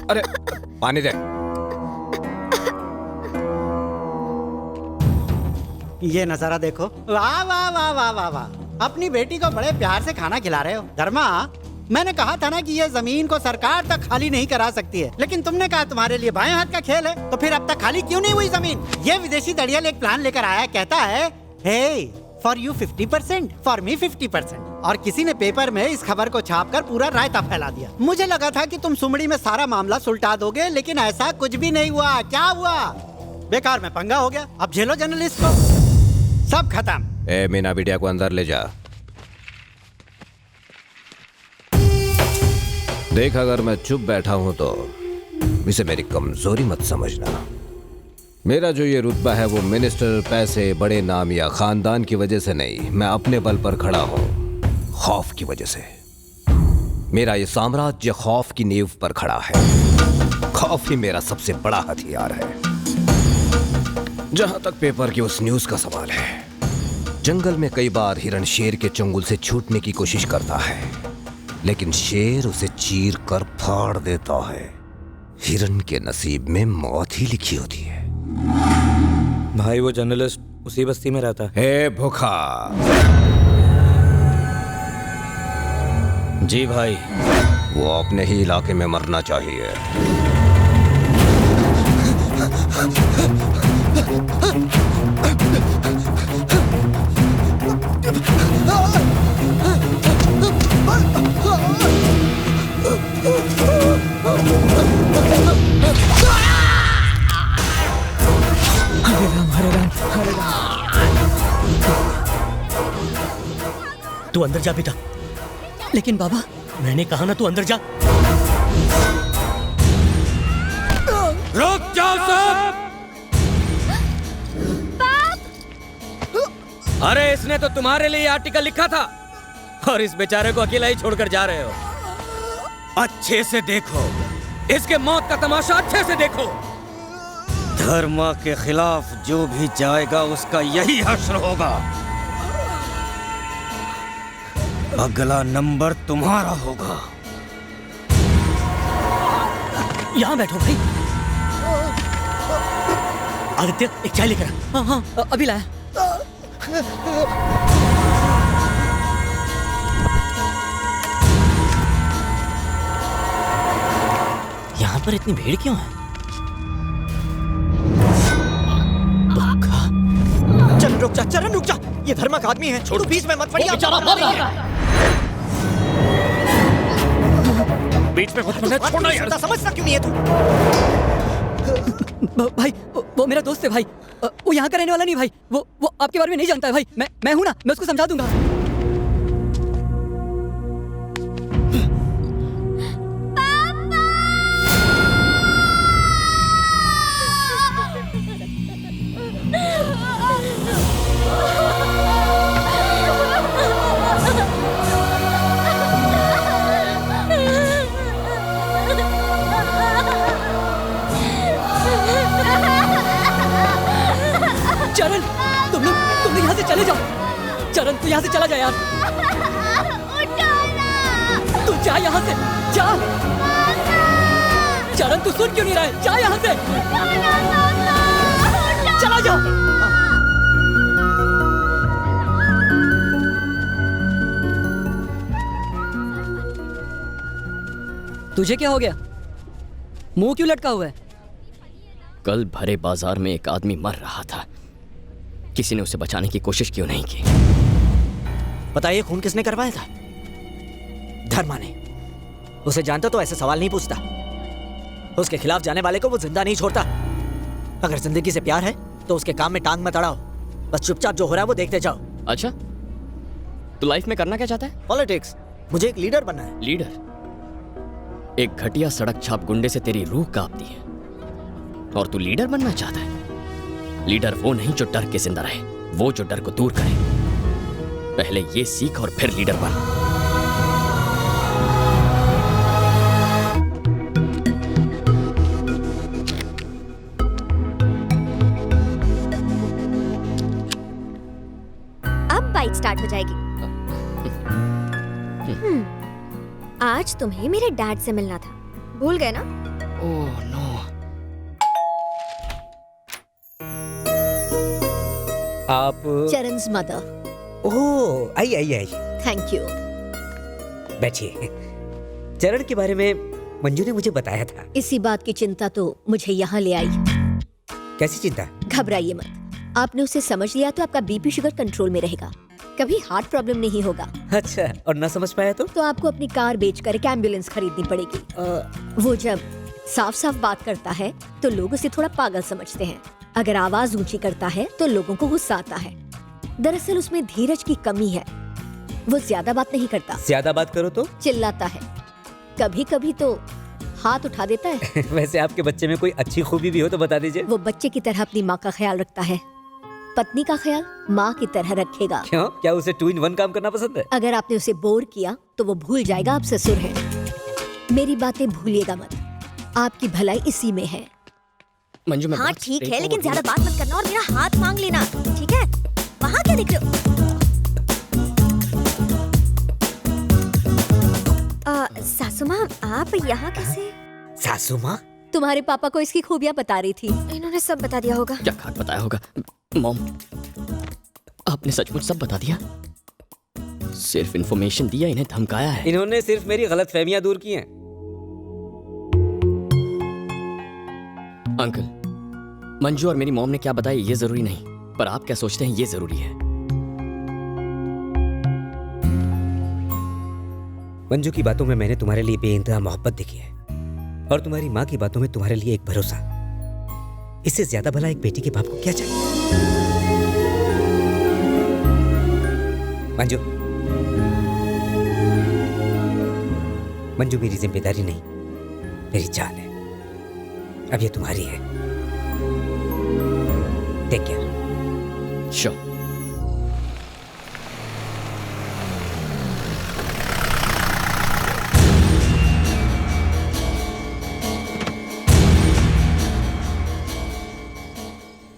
अरे पानी दे। ये नजारा देखो, वाह वाह वाह वाह वाह वाह। अपनी बेटी को बड़े प्यार से खाना खिला रहे हो। धर्मा, मैंने कहा था ना कि ये जमीन को सरकार तक खाली नहीं करा सकती है, लेकिन तुमने कहा तुम्हारे लिए बाएं हाथ का खेल है, तो फिर अब तक खाली क्यों नहीं हुई जमीन? ये विदेशी दड़ियल एक प्लान लेकर आया, कहता है हे फॉर यू 50%, फॉर मी 50%। और किसी ने पेपर में इस खबर को छापकर पूरा रायता फैला दिया। मुझे लगा था कि तुम सुमड़ी में सारा मामला सुलटा दोगे, लेकिन ऐसा कुछ भी नहीं हुआ। क्या हुआ? बेकार में पंगा हो गया। अब झेलो जर्नलिस्ट को। सब खत्म। ए मीना बिटिया को अंदर ले जा। देख, अगर मैं चुप बैठा हूं तो इसे मेरी कमजोरी मत समझना। मेरा जो ये रुतबा है वो मिनिस्टर, पैसे, बड़े नाम या खानदान की वजह से नहीं, मैं अपने बल पर खड़ा हूं, खौफ की वजह से। मेरा ये साम्राज्य खौफ की नींव पर खड़ा है। खौफ ही मेरा सबसे बड़ा हथियार है। जहां तक पेपर की उस न्यूज का सवाल है, जंगल में कई बार हिरन शेर के चंगुल से छूटने की कोशिश करता है, लेकिन शेर उसे चीर कर फाड़ देता है। हिरन के नसीब में मौत ही लिखी होती है। भाई वो जर्नलिस्ट उसी बस्ती में रहता है। हे भूखा। जी भाई। वो अपने ही इलाके में मरना चाहिए। हरे राम हरे राम हरे राम। तू अंदर जा बेटा। लेकिन बाबा, मैंने कहा ना तू अंदर जा। रुक जाओ सब। अरे इसने तो तुम्हारे लिए आर्टिकल लिखा था और इस बेचारे को अकेला ही छोड़कर जा रहे हो। अच्छे से देखो, इसके मौत का तमाशा अच्छे से देखो। धर्मा के खिलाफ जो भी जाएगा उसका यही हश्र होगा। अगला नंबर तुम्हारा होगा। यहाँ बैठो भाई। आदित्य, एक चाय लेकर आ। हाँ हाँ, अभी लाया। यहाँ पर इतनी भीड़ क्यों है? चरण रुक जा, चरण रुक जा। ये धर्मा का आदमी है, छोड़ो बीच में मत पड़िए। बीच में मत छोड़ना यार। समझता क्यों नहीं है तू? भाई वो मेरा दोस्त है भाई। वो यहाँ का रहने वाला नहीं भाई। वो आपके बारे में नहीं जानता है भाई। मैं हूँ ना, मैं उसको समझा दूंगा। चरण, तुम लोग यहाँ से चले जाओ। चरण, तू यहाँ से चला जा यार। तू जा यहाँ से, जा। चरण, तू सुन क्यों नहीं रहा है? जा यहाँ से, चला जा। तुझे क्या हो गया? मुंह क्यों लटका हुआ है? कल भरे बाजार में एक आदमी मर रहा था, किसी ने उसे बचाने की कोशिश क्यों नहीं की? बताइए खून किसने करवाया था? धर्मा ने। उसे जानता तो ऐसे सवाल नहीं पूछता। उसके खिलाफ जाने वाले को वो जिंदा नहीं छोड़ता। अगर जिंदगी से प्यार है तो उसके काम में टांग मत अड़ाओ, बस चुपचाप जो हो रहा है वो देखते जाओ। अच्छा, तो लाइफ में करना क्या चाहता है? पॉलिटिक्स। मुझे एक लीडर बनना है। लीडर? एक घटिया सड़क छाप गुंडे से तेरी रूह कांपती है और तू लीडर बनना चाहता है? लीडर वो नहीं जो डर के जिंदा रहे, वो जो डर को दूर करे। पहले ये सीख और फिर लीडर बन। अब बाइक स्टार्ट हो जाएगी। आज तुम्हें मेरे डैड से मिलना था, भूल गए ना? Oh no. आप चरण's mother। ओह, आइए आइए आइए, थैंक यू। बैठिए। चरण के बारे में मंजू ने मुझे बताया था। इसी बात की चिंता तो मुझे यहाँ ले आई। कैसी चिंता? घबराइए मत, आपने उसे समझ लिया तो आपका बीपी शुगर कंट्रोल में रहेगा, कभी हार्ट प्रॉब्लम नहीं होगा। अच्छा, और ना समझ पाया तो आपको अपनी कार बेचकर एक एम्बुलेंस खरीदनी पड़ेगी। वो जब साफ साफ बात करता है तो लोग उसे थोड़ा पागल समझते हैं, अगर आवाज ऊंची करता है तो लोगों को गुस्सा आता है। दरअसल उसमें धीरज की कमी है, वो ज्यादा बात नहीं करता। ज्यादा बात करो तो चिल्लाता है, कभी कभी तो हाथ उठा देता है। वैसे आपके बच्चे में कोई अच्छी खूबी भी हो तो बता दीजिए। वो बच्चे की तरह अपनी माँ का ख्याल रखता है, पत्नी का ख्याल माँ की तरह रखेगा। क्यों? क्या उसे 2 in 1 काम करना पसंद है? अगर आपने उसे बोर किया तो वो भूल जाएगा आप ससुर हैं। मेरी बातें भूलिएगा मत, आपकी भलाई इसी में है। मंजू, मैं हाँ ठीक है, लेकिन ज्यादा बात मत करना और मेरा हाथ मांग लेना, ठीक है? वहाँ क्या देख रहे हो? सासू माँ, आप यहाँ कैसे? सासू माँ? तुम्हारे पापा को इसकी खूबियाँ बता रही थी। इन्होंने सब बता दिया होगा। क्या खाक बताया होगा? मॉम, आपने सचमुच सब बता दिया? सिर्फ इन्फॉर्मेशन दिया, इन्हें धमकाया है? इन्होंने सिर्फ मेरी गलतफहमियां दूर की हैं। अंकल, मंजू और मेरी मॉम ने क्या बताया ये जरूरी नहीं, पर आप क्या सोचते हैं ये जरूरी है। मंजू की बातों में मैंने तुम्हारे लिए बेइंतहा मोहब्बत देखी है और तुम्हारी माँ की बातों में तुम्हारे लिए एक भरोसा। इससे ज्यादा भला एक बेटी के बाप को क्या चाहिए? मंजू, मंजू मेरी जिम्मेदारी नहीं, मेरी जान है। अब ये तुम्हारी है। Take care. श्योर।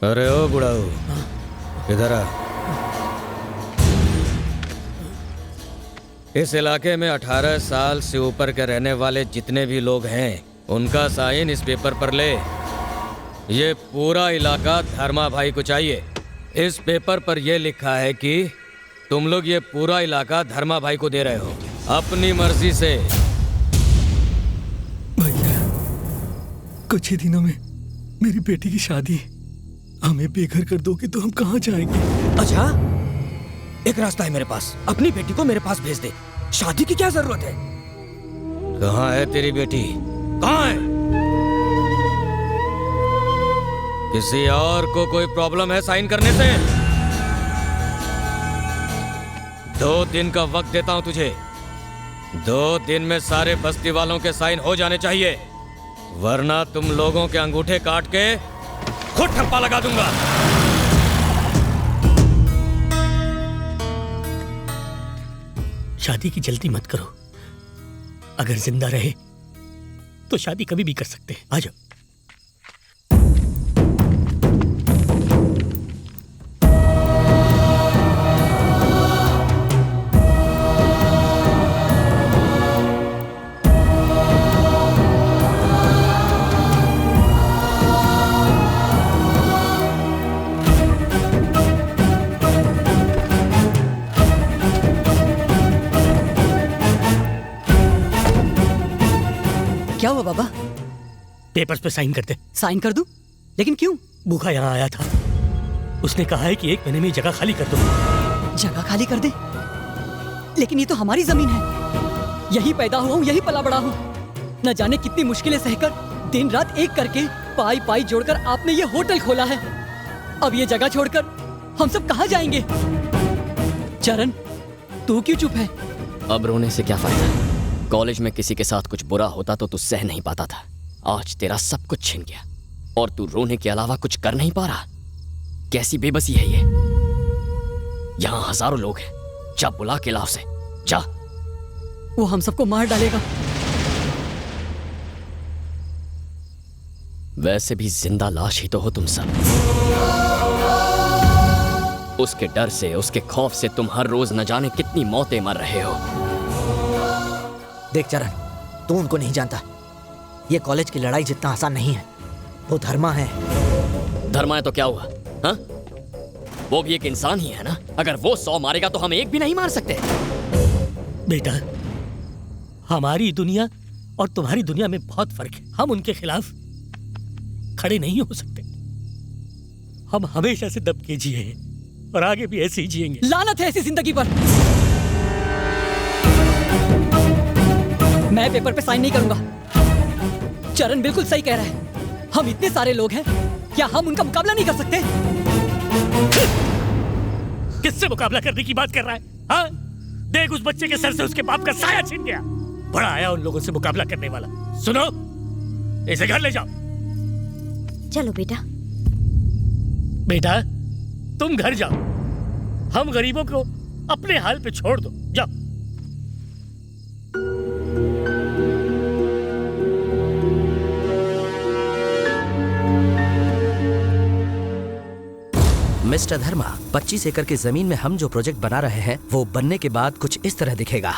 अरे ओ बुढ़ाऊ, इधर आ। इस इलाके में 18 साल से ऊपर के रहने वाले जितने भी लोग हैं, उनका साइन इस पेपर पर ले। ये पूरा इलाका धर्मा भाई को चाहिए। इस पेपर पर यह लिखा है कि तुम लोग ये पूरा इलाका धर्मा भाई को दे रहे हो अपनी मर्जी से। भैया, कुछ ही दिनों में मेरी बेटी की शादी है, हमें बेघर कर दोगे तो हम कहाँ जाएंगे? अच्छा, एक रास्ता है मेरे पास, अपनी बेटी को मेरे पास भेज दे, शादी की क्या जरूरत है? कहाँ है तेरी बेटी? कहाँ है? किसी और को कोई प्रॉब्लम है साइन करने से? 2 दिन का वक्त देता हूं तुझे। 2 दिन में सारे बस्ती वालों के साइन हो जाने चाहिए, वरना तुम लोगों के अंगूठे काट के खुद ठप्पा लगा दूंगा। शादी की जल्दी मत करो, अगर जिंदा रहे तो शादी कभी भी कर सकते हैं। आ जाओ। पेपर्स पे साइन कर दे। साइन कर दूं? लेकिन क्यों? भूखा यहाँ आया था, उसने कहा है कि 1 महीने में जगह खाली कर दो। जगह खाली कर दे? लेकिन ये तो हमारी जमीन है, यही पैदा हुआ हूँ, यही पला बड़ा हूँ। न जाने कितनी मुश्किलें सहकर दिन रात एक करके पाई पाई जोड़कर आपने ये होटल खोला है। अब ये जगह छोड़कर हम सब कहाँ जाएंगे? चरण, तू क्यों चुप है? अब रोने से क्या फायदा? कॉलेज में किसी के साथ कुछ बुरा होता तो तू सह नहीं पाता था। आज तेरा सब कुछ छिन गया और तू रोने के अलावा कुछ कर नहीं पा रहा। कैसी बेबसी है ये? यहाँ हजारों लोग हैं, जा बुला के ला उसे, जा। वो हम सबको मार डालेगा। वैसे भी जिंदा लाश ही तो हो तुम सब। उसके डर से, उसके खौफ से तुम हर रोज न जाने कितनी मौतें मर रहे हो। देख चरण, तू उनको नहीं जानता। ये कॉलेज की लड़ाई जितना आसान नहीं है। वो धर्मा है। धर्मा है तो क्या हुआ? हाँ? वो भी एक इंसान ही है ना। अगर वो 100 मारेगा तो हम एक भी नहीं मार सकते। बेटा, हमारी दुनिया और तुम्हारी दुनिया में बहुत फर्क है। हम उनके खिलाफ खड़े नहीं हो सकते। हम हमेशा से दब के जिए हैं और आगे भी ऐसे ही जिएंगे। लानत है ऐसी जिंदगी पर। मैं पेपर पे साइन नहीं करूंगा। चरण बिल्कुल सही कह रहा है। हम इतने सारे लोग हैं, क्या हम उनका मुकाबला नहीं कर सकते? किससे मुकाबला करने की बात कर रहा है? हाँ? देख, उस बच्चे के सर से उसके बाप का साया छिन गया। बड़ा आया उन लोगों से मुकाबला करने वाला। सुनो, इसे घर ले जाओ। चलो बेटा। बेटा, तुम घर जाओ। हम गरीबों को अपने हाल पे छोड़ दो, जाओ। मिस्टर धर्मा, 25 एकड़ की जमीन में हम जो प्रोजेक्ट बना रहे हैं वो बनने के बाद कुछ इस तरह दिखेगा।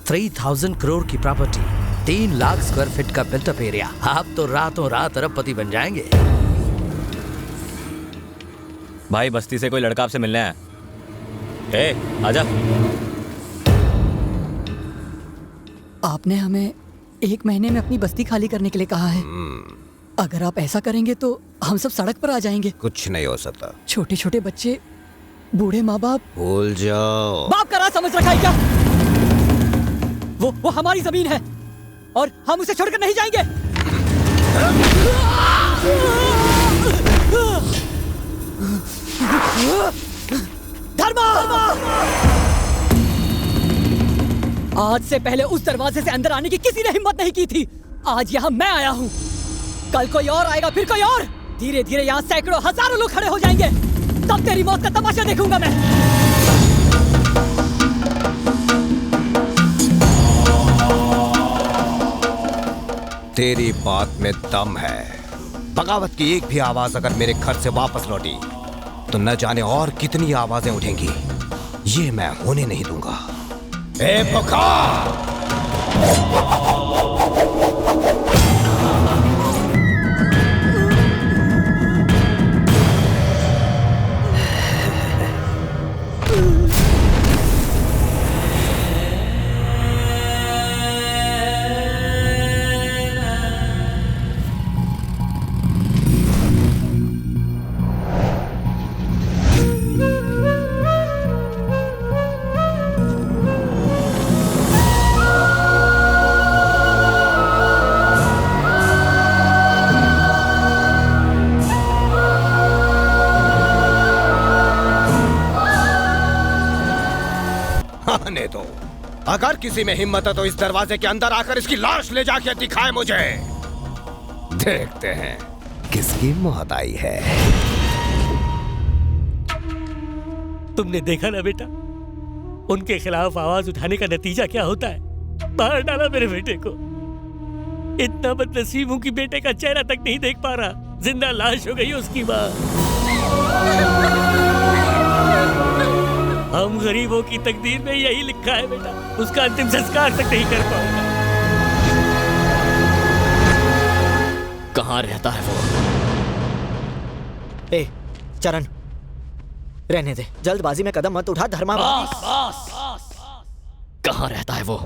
3000 करोड़ की प्रॉपर्टी, 3 लाख स्क्वायर फीट का बिल्टअप एरिया। आप तो रातों रात अरबपति बन जाएंगे। भाई, बस्ती से कोई लड़का आपसे मिलने आया। ए, आजा। आपने हमें 1 महीने में अपनी बस्ती खाली करने के लिए कहा है। अगर आप ऐसा करेंगे तो हम सब सड़क पर आ जाएंगे। कुछ नहीं हो सकता। छोटे छोटे बच्चे, बूढ़े माँ बाप। भूल जाओ। बाप का राज समझ रखा है क्या? वो हमारी जमीन है और हम उसे छोड़कर नहीं जाएंगे। धर्मा! आज से पहले उस दरवाजे से अंदर आने की किसी ने हिम्मत नहीं की थी। आज यहाँ मैं आया हूँ, कल कोई और आएगा, फिर कोई और। धीरे धीरे यहाँ सैकड़ों हजारों लोग खड़े हो जाएंगे। तब तेरी मौत का तमाशा देखूंगा मैं। तेरी बात में दम है। बगावत की एक भी आवाज अगर मेरे घर से वापस लौटी तो न जाने और कितनी आवाजें उठेंगी। ये मैं होने नहीं दूंगा। ए बगावत! आने दो। अगर किसी में हिम्मत है तो इस दरवाजे के अंदर आकर इसकी लाश ले जाके दिखाए मुझे। देखते हैं किसकी मौत आई है। तुमने देखा ना बेटा, उनके खिलाफ आवाज उठाने का नतीजा क्या होता है। मार डाला मेरे बेटे को। इतना बदनसीब हूं कि बेटे का चेहरा तक नहीं देख पा रहा। जिंदा लाश हो गई उसकी माँ। हम गरीबों की तकदीर में यही लिखा है बेटा। उसका अंतिम संस्कार तक नहीं कर पाऊंगा। कहाँ रहता है वो? ए, चरण, रहने दे। जल्दबाजी में कदम मत उठा। धर्मा कहाँ रहता है वो?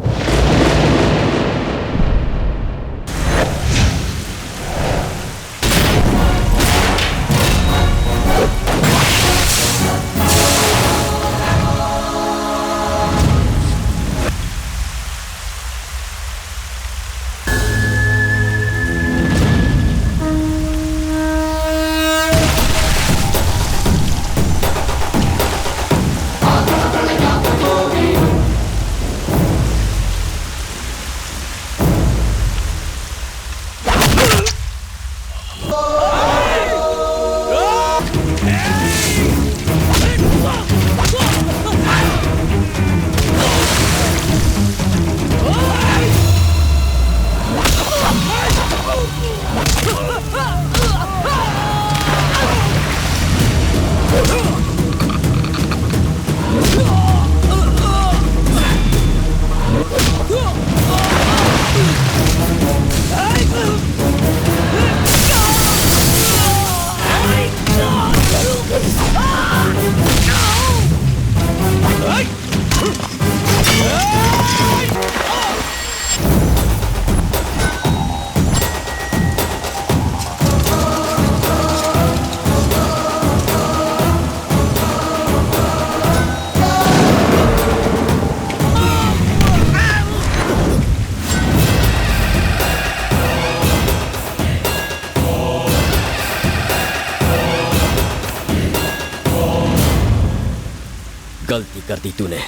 गलती कर दी तूने।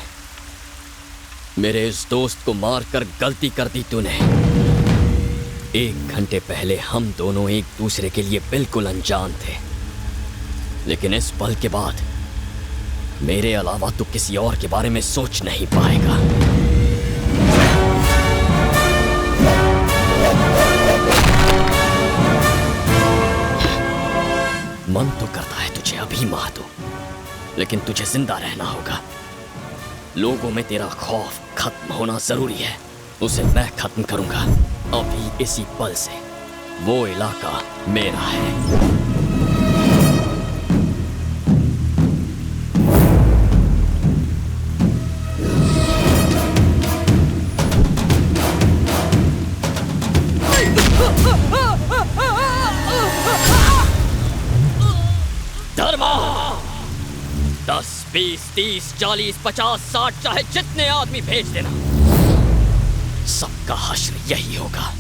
मेरे इस दोस्त को मारकर गलती कर दी तूने। 1 घंटे पहले हम दोनों एक दूसरे के लिए बिल्कुल अनजान थे, लेकिन इस पल के बाद मेरे अलावा तू किसी और के बारे में सोच नहीं पाएगा। मन तो करता है तुझे अभी मार दूं, लेकिन तुझे जिंदा रहना होगा। लोगों में तेरा खौफ खत्म होना जरूरी है, उसे मैं खत्म करूंगा अभी इसी पल से। वो इलाका मेरा है। धर्मा 10, 20, 30, 40, 50, 60 चाहे जितने आदमी भेज देना, सबका हश्र यही होगा।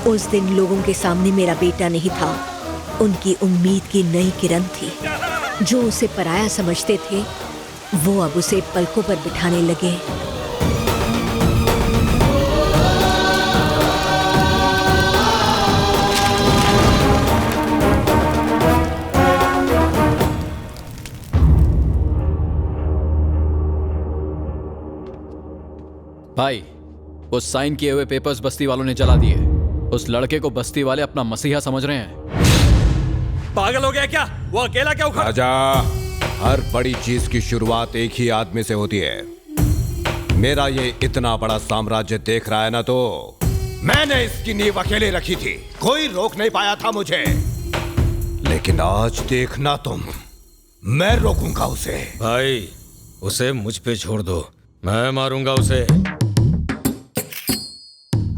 उस दिन लोगों के सामने मेरा बेटा नहीं था, उनकी उम्मीद की नई किरण थी। जो उसे पराया समझते थे वो अब उसे पलकों पर बिठाने लगे। भाई, वो साइन किए हुए पेपर्स बस्ती वालों ने जला दिए। उस लड़के को बस्ती वाले अपना मसीहा समझ रहे हैं। पागल हो गया क्या? वो अकेला क्या उखड़? राजा, हर बड़ी चीज की शुरुआत एक ही आदमी से होती है। मेरा ये इतना बड़ा साम्राज्य देख रहा है ना, तो मैंने इसकी नींव अकेले रखी थी, कोई रोक नहीं पाया था मुझे। लेकिन आज देखना तुम, मैं रोकूंगा उसे। भाई, उसे मुझ पे छोड़ दो, मैं मारूंगा उसे।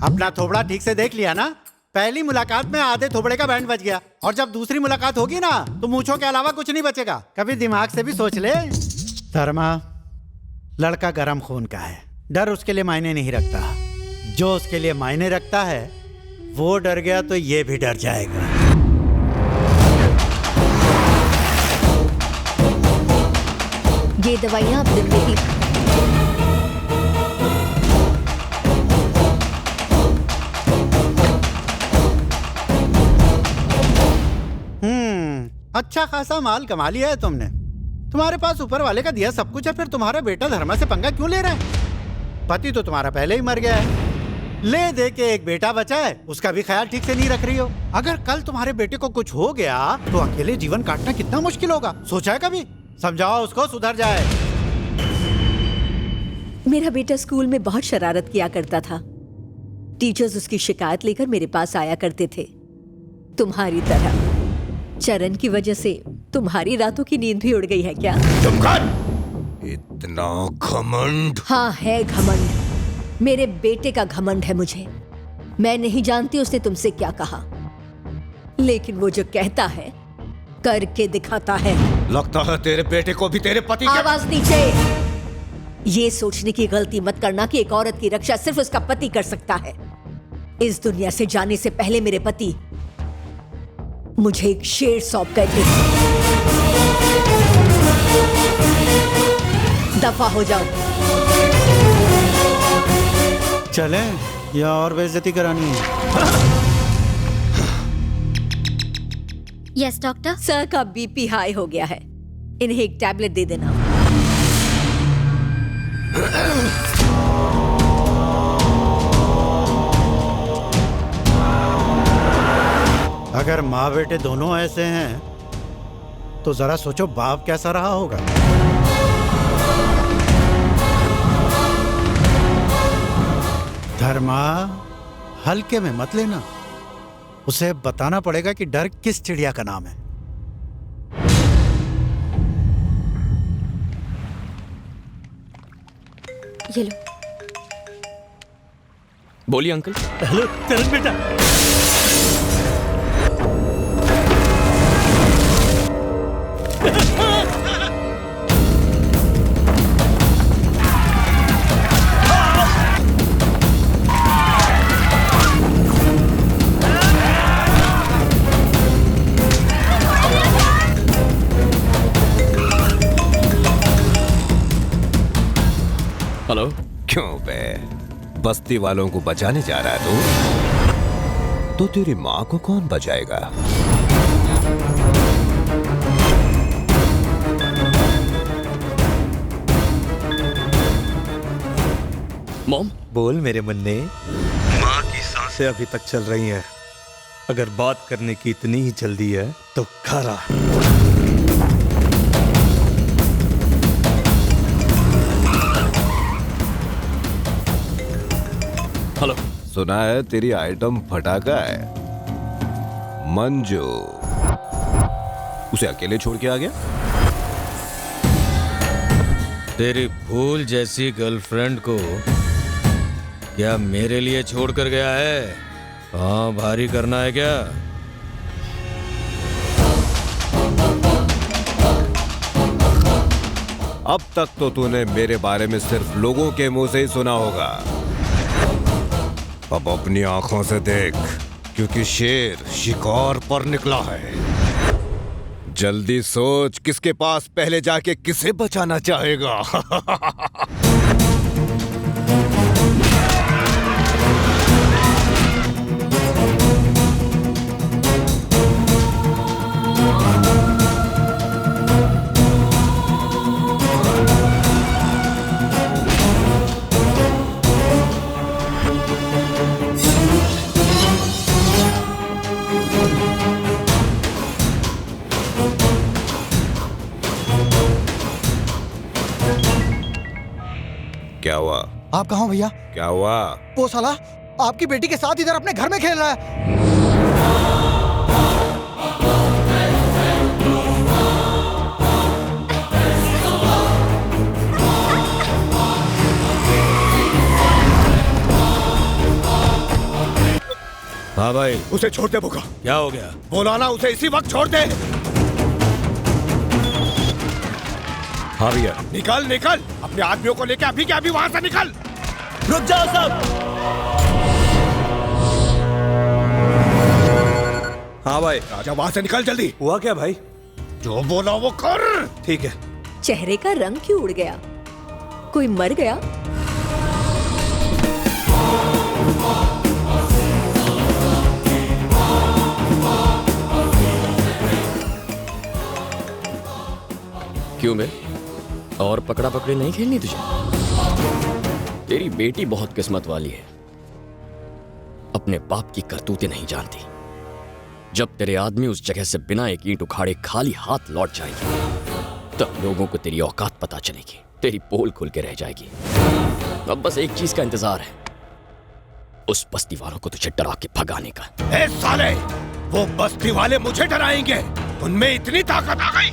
अपना थोबड़ा ठीक से देख लिया ना? पहली मुलाकात में आधे थोबड़े का बैंड बज गया, और जब दूसरी मुलाकात होगी ना तो मूंछों के अलावा कुछ नहीं बचेगा। कभी दिमाग से भी सोच ले। धर्मा, लड़का गरम खून का है, डर उसके लिए मायने नहीं रखता। जो उसके लिए मायने रखता है वो डर गया तो ये भी डर जाएगा। ये दवाइयाँ आप दिन में ही अच्छा खासा माल कमा लिया है तुमने। तुम्हारे पास ऊपर वाले का दिया सब कुछ है, फिर तुम्हारा बेटा धर्मा से पंगा क्यों ले रहा है? पति तो तुम्हारा पहले ही मर गया है, ले दे के एक बेटा बचा है, उसका भी ख्याल ठीक से नहीं रख रही हो। अगर कल तुम्हारे बेटे को कुछ हो गया तो अकेले जीवन काटना कितना मुश्किल होगा, सोचा है कभी? समझाओ उसको, सुधर जाए। मेरा बेटा स्कूल में बहुत शरारत किया करता था। टीचर्स उसकी शिकायत लेकर मेरे पास आया करते थे। तुम्हारी तरह चरण की वजह से तुम्हारी रातों की नींद भी उड़ गई है क्या? चुप कर। इतना घमंड? हाँ, है घमंड। मेरे बेटे का घमंड है मुझे। मैं नहीं जानती उसने तुमसे क्या कहा, लेकिन वो जो कहता है करके दिखाता है। लगता है तेरे बेटे को भी तेरे पति आवाज नीचे। ये सोचने की गलती मत करना कि एक औरत की रक्षा सिर्फ उसका पति कर सकता है। इस दुनिया से जाने से पहले मेरे पति मुझे एक शेर सौंप गए थे। दफा हो जाओ। चले या और बेइज्जती करानी है? Yes doctor. सर का बीपी हाई हो गया है, इन्हें एक टैबलेट दे देना। अगर माँ बेटे दोनों ऐसे हैं तो जरा सोचो बाप कैसा रहा होगा। धर्मा, हल्के में मत लेना, उसे बताना पड़ेगा कि डर किस चिड़िया का नाम है। ये लो। बोलिए अंकल। हेलो चरण बेटा। हेलो। क्यों बे, बस्ती वालों को बचाने जा रहा है तो तेरी माँ को कौन बचाएगा? मॉम। बोल मेरे मुन्ने। माँ की सांसें अभी तक चल रही हैं। अगर बात करने की इतनी ही जल्दी है तो खरा। हेलो। सुना है तेरी आइटम फटाका है। मंजू उसे अकेले छोड़ के आ गया? तेरी फूल जैसी गर्लफ्रेंड को क्या मेरे लिए छोड़ कर गया है? हाँ, भारी करना है क्या? अब तक तो तूने मेरे बारे में सिर्फ लोगों के मुंह से ही सुना होगा। अब अपनी आंखों से देख, क्योंकि शेर शिकार पर निकला है। जल्दी सोच, किसके पास पहले जाके किसे बचाना चाहेगा? क्या हुआ? आप कहाँ हो भैया? क्या हुआ? वो साला आपकी बेटी के साथ इधर अपने घर में खेल रहा है। हाँ भाई। उसे छोड़ दे भूखा। क्या हो गया? बोला ना उसे इसी वक्त छोड़ दे। हाँ भैया। निकल निकल, अपने आदमियों को लेके अभी के अभी वहां से निकल। रुक जाओ सब। हाँ भाई। राजा वहां से निकल जल्दी। हुआ क्या भाई? जो बोला वो कर। ठीक है। चेहरे का रंग क्यों उड़ गया? कोई मर गया? क्यों बे? और पकड़ा पकड़ी नहीं खेलनी तुझे? तेरी बेटी बहुत किस्मत वाली है, अपने बाप की करतूतें नहीं जानती। जब तेरे आदमी उस जगह से बिना एक ईंट उखाड़े खाली हाथ लौट जाएगी, तब लोगों को तेरी औकात पता चलेगी, तेरी पोल खुल के रह जाएगी। अब बस एक चीज का इंतजार है, उस बस्ती वालों को तुझे डरा के भगाने का। ए साले, वो बस्ती वाले मुझे डराएंगे? उनमें इतनी ताकत आ गई?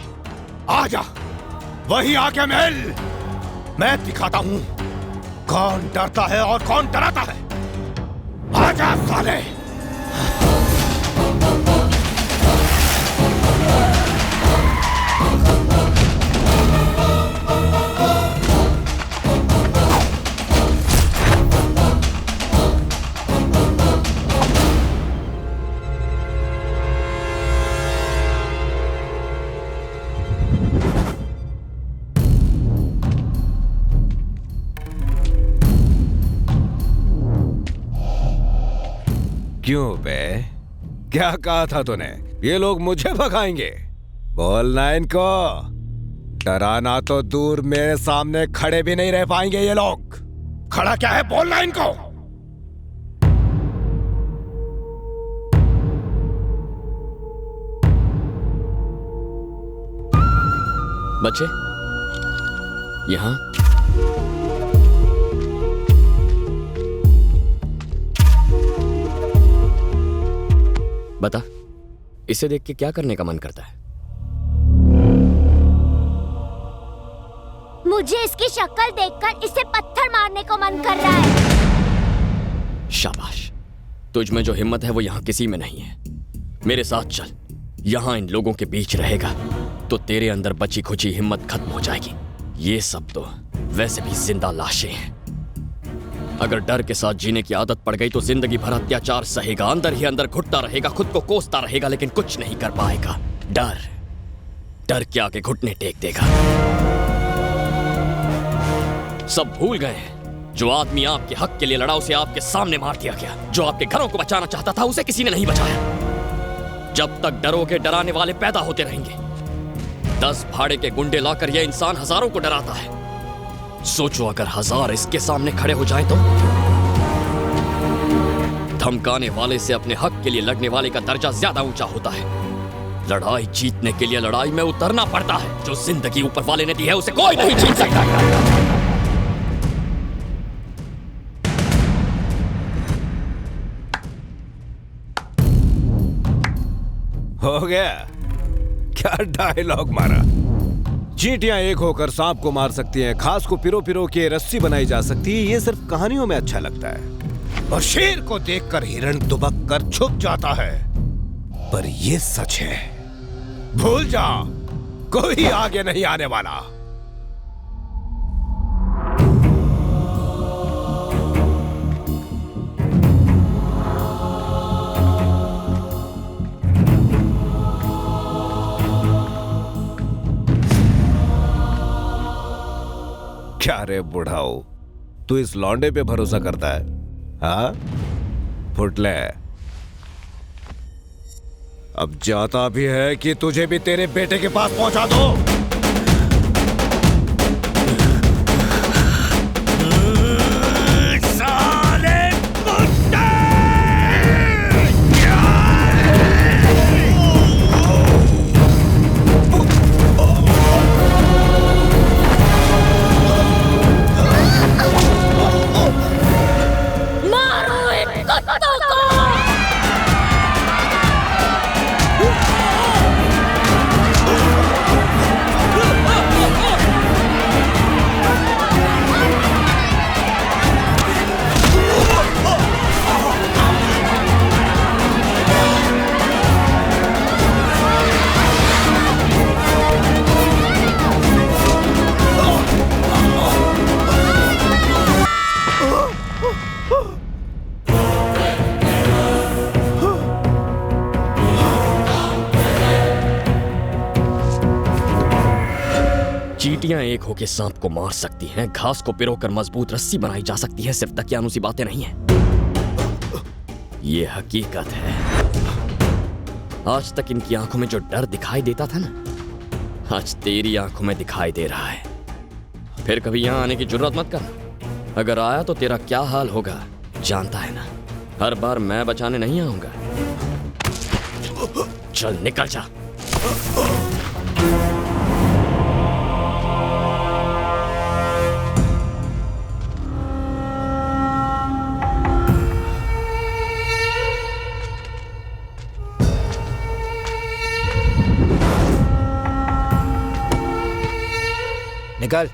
आजा, वही आके मिल। मैं दिखाता हूँ कौन डरता है और कौन डराता है। आजा साले। क्यों बे, क्या कहा था तूने? ये लोग मुझे भगाएंगे? बोलना इनको। डराना तो दूर, मेरे सामने खड़े भी नहीं रह पाएंगे ये लोग। खड़ा क्या है, बोलना इनको। बच्चे यहां। बता, इसे देख के क्या करने का मन करता है? मुझे इसकी शक्ल देखकर इसे पत्थर मारने को मन कर रहा है। शाबाश, तुझ में जो हिम्मत है वो यहाँ किसी में नहीं है। मेरे साथ चल, यहाँ इन लोगों के बीच रहेगा तो तेरे अंदर बची खुची हिम्मत खत्म हो जाएगी। ये सब तो वैसे भी जिंदा लाशें हैं। अगर डर के साथ जीने की आदत पड़ गई तो जिंदगी भर अत्याचार सहेगा, अंदर ही अंदर घुटता रहेगा, खुद को कोसता रहेगा, लेकिन कुछ नहीं कर पाएगा। डर के आगे घुटने टेक देगा। सब भूल गए हैं, जो आदमी आपके हक के लिए लड़ा उसे आपके सामने मार दिया गया। जो आपके घरों को बचाना चाहता था उसे किसी ने नहीं बचाया। जब तक डरोगे डराने वाले पैदा होते रहेंगे। 10 भाड़े के गुंडे लाकर यह इंसान हजारों को डराता है। सोचो अगर 1000 इसके सामने खड़े हो जाए तो। धमकाने वाले से अपने हक के लिए लड़ने वाले का दर्जा ज्यादा ऊंचा होता है। लड़ाई जीतने के लिए लड़ाई में उतरना पड़ता है। जो जिंदगी ऊपर वाले ने दी है उसे कोई नहीं जीत सकता। हो गया? क्या डायलॉग मारा। चींटियां एक होकर सांप को मार सकती हैं, घास को पिरो पिरो के रस्सी बनाई जा सकती है। ये सिर्फ कहानियों में अच्छा लगता है। और शेर को देखकर हिरण दुबक कर छुप जाता है, पर ये सच है। भूल जा, कोई आगे नहीं आने वाला। क्या रे बुढ़ाओ, तू इस लौंडे पे भरोसा करता है? हाँ, फुटले। अब जाता भी है कि तुझे भी तेरे बेटे के पास पहुंचा दो। चींटियां एक होके सांप को मार सकती हैं, घास को पिरोकर मजबूत रस्सी बनाई जा सकती है। सिर्फ दकियानुसी बातें नहीं है, ये हकीकत है। आज तक इनकी आंखों में जो डर दिखाई देता था ना, आज तेरी आंखों में दिखाई दे रहा है। फिर कभी यहां आने की जुर्रत मत कर। अगर आया तो तेरा क्या हाल होगा जानता है ना। हर बार मैं बचाने नहीं आऊंगा। चल निकल जा। निकल,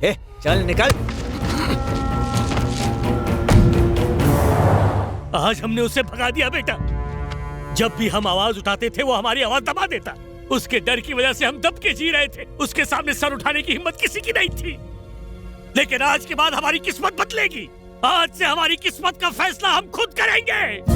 ए, चल निकल। आज हमने उसे भगा दिया बेटा। जब भी हम आवाज उठाते थे वो हमारी आवाज दबा देता। उसके डर की वजह से हम दब के जी रहे थे। उसके सामने सर उठाने की हिम्मत किसी की नहीं थी। लेकिन आज के बाद हमारी किस्मत बदलेगी। आज से हमारी किस्मत का फैसला हम खुद करेंगे।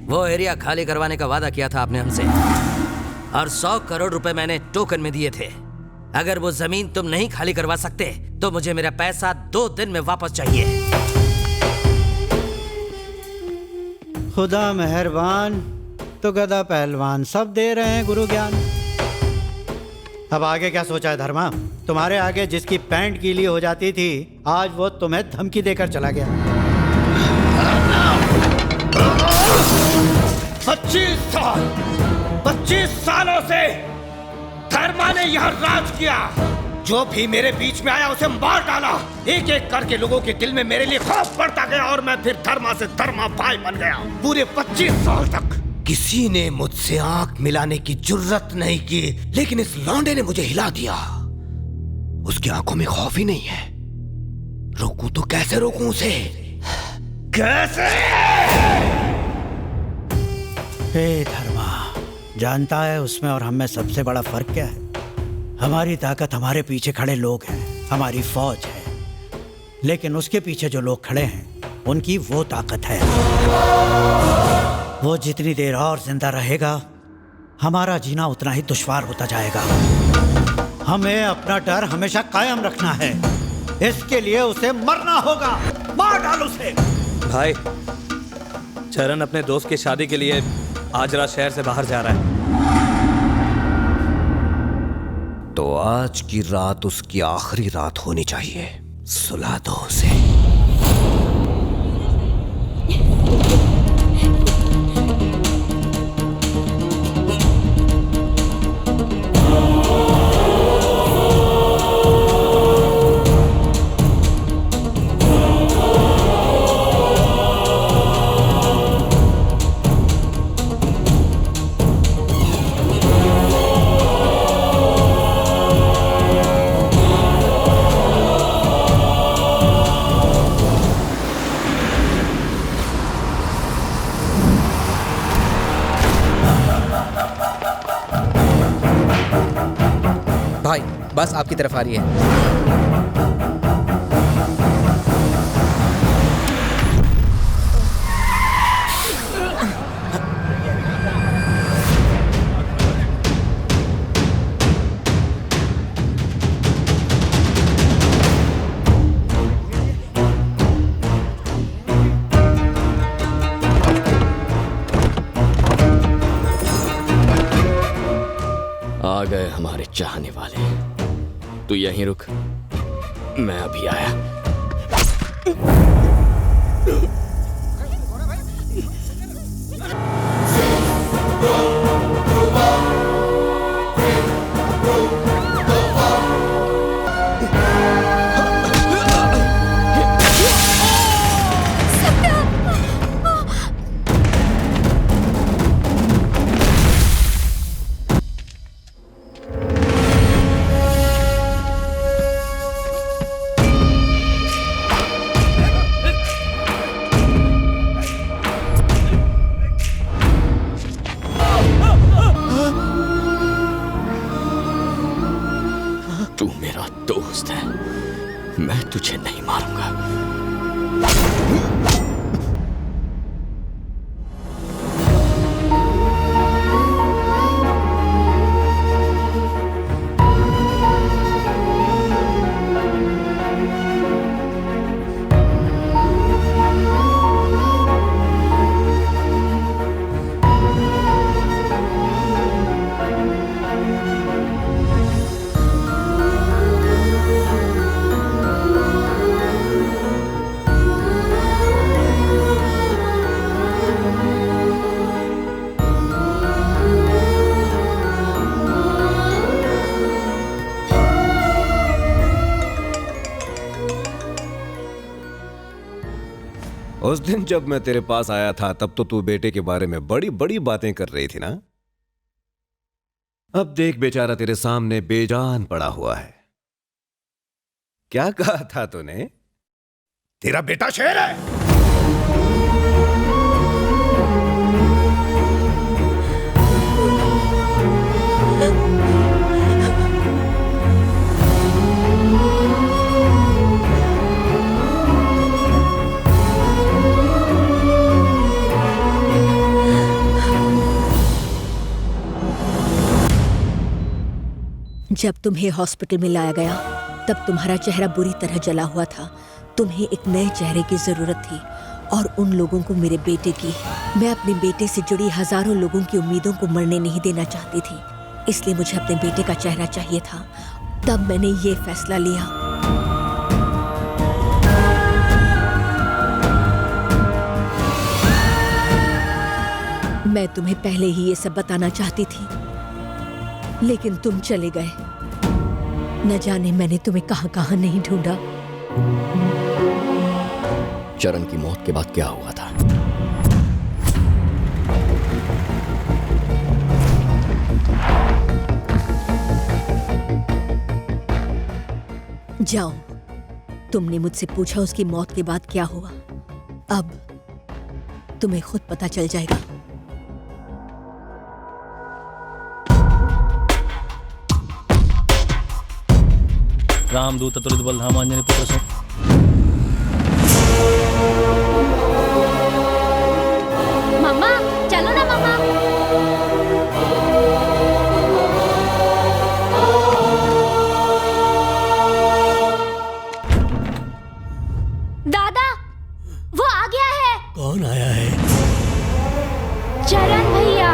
वो एरिया खाली करवाने का वादा किया था आपने हमसे, और 100 करोड़ रुपए मैंने टोकन में दिए थे। अगर वो जमीन तुम नहीं खाली करवा सकते तो मुझे मेरा पैसा 2 दिन में वापस चाहिए। खुदा मेहरबान, तो गधा पहलवान सब दे रहे हैं गुरु ज्ञान। अब आगे क्या सोचा है धर्मा? तुम्हारे आगे जिसकी पैंट गीली हो जाती थी, आज वो तुम्हें धमकी देकर चला गया। 25 सालों से धर्मा ने यहाँ राज किया। जो भी मेरे बीच में आया उसे मार डाला। एक एक करके लोगों के दिल में मेरे लिए खौफ बढ़ता गया और मैं फिर धर्मा से धर्मा भाई बन गया। पूरे 25 साल तक किसी ने मुझसे आंख मिलाने की जुर्रत नहीं की, लेकिन इस लौंडे ने मुझे हिला दिया। उसकी आंखों में खौफ ही नहीं है। रोकूं तो कैसे रोकूं उसे? कैसे? हे धर्मा, जानता है उसमें और हम में सबसे बड़ा फर्क क्या है? हमारी ताकत हमारे पीछे खड़े लोग हैं, हमारी फौज है, लेकिन उसके पीछे जो लोग खड़े हैं उनकी वो ताकत है। वो जितनी देर और जिंदा रहेगा हमारा जीना उतना ही दुश्वार होता जाएगा। हमें अपना डर हमेशा कायम रखना है। इसके लिए उसे मरना होगा। मार डाल उसे। भाई, चरण अपने दोस्त की शादी के लिए आज रात शहर से बाहर जा रहा है। तो आज की रात उसकी आखिरी रात होनी चाहिए। सुला दो उसे। भाई, बस आपकी तरफ आ रही है। आ गए हमारे चाहने वाले। तू यहीं रुक, मैं अभी आया। तू मेरा दोस्त है, मैं तुझे नहीं मारूंगा। उस दिन जब मैं तेरे पास आया था तब तो तू बेटे के बारे में बड़ी बड़ी बातें कर रही थी ना। अब देख बेचारा तेरे सामने बेजान पड़ा हुआ है। क्या कहा था तूने? तेरा बेटा शेर है। जब तुम्हें हॉस्पिटल में लाया गया तब तुम्हारा चेहरा बुरी तरह जला हुआ था। तुम्हें एक नए चेहरे की जरूरत थी और उन लोगों को मेरे बेटे की। मैं अपने बेटे से जुड़ी हजारों लोगों की उम्मीदों को मरने नहीं देना चाहती थी, इसलिए मुझे अपने बेटे का चेहरा चाहिए था। तब मैंने ये फैसला लिया। मैं तुम्हें पहले ही ये सब बताना चाहती थी, लेकिन तुम चले गए। न जाने मैंने तुम्हें कहां कहां नहीं ढूंढा। चरण की मौत के बाद क्या हुआ था? जाओ, तुमने मुझसे पूछा उसकी मौत के बाद क्या हुआ। अब तुम्हें खुद पता चल जाएगा। रामदूत अतुलित बलधाम आंजनेय पुत्र सो। मम्मा चलो ना मम्मा। दादा वो आ गया है। कौन आया है? चरण भैया।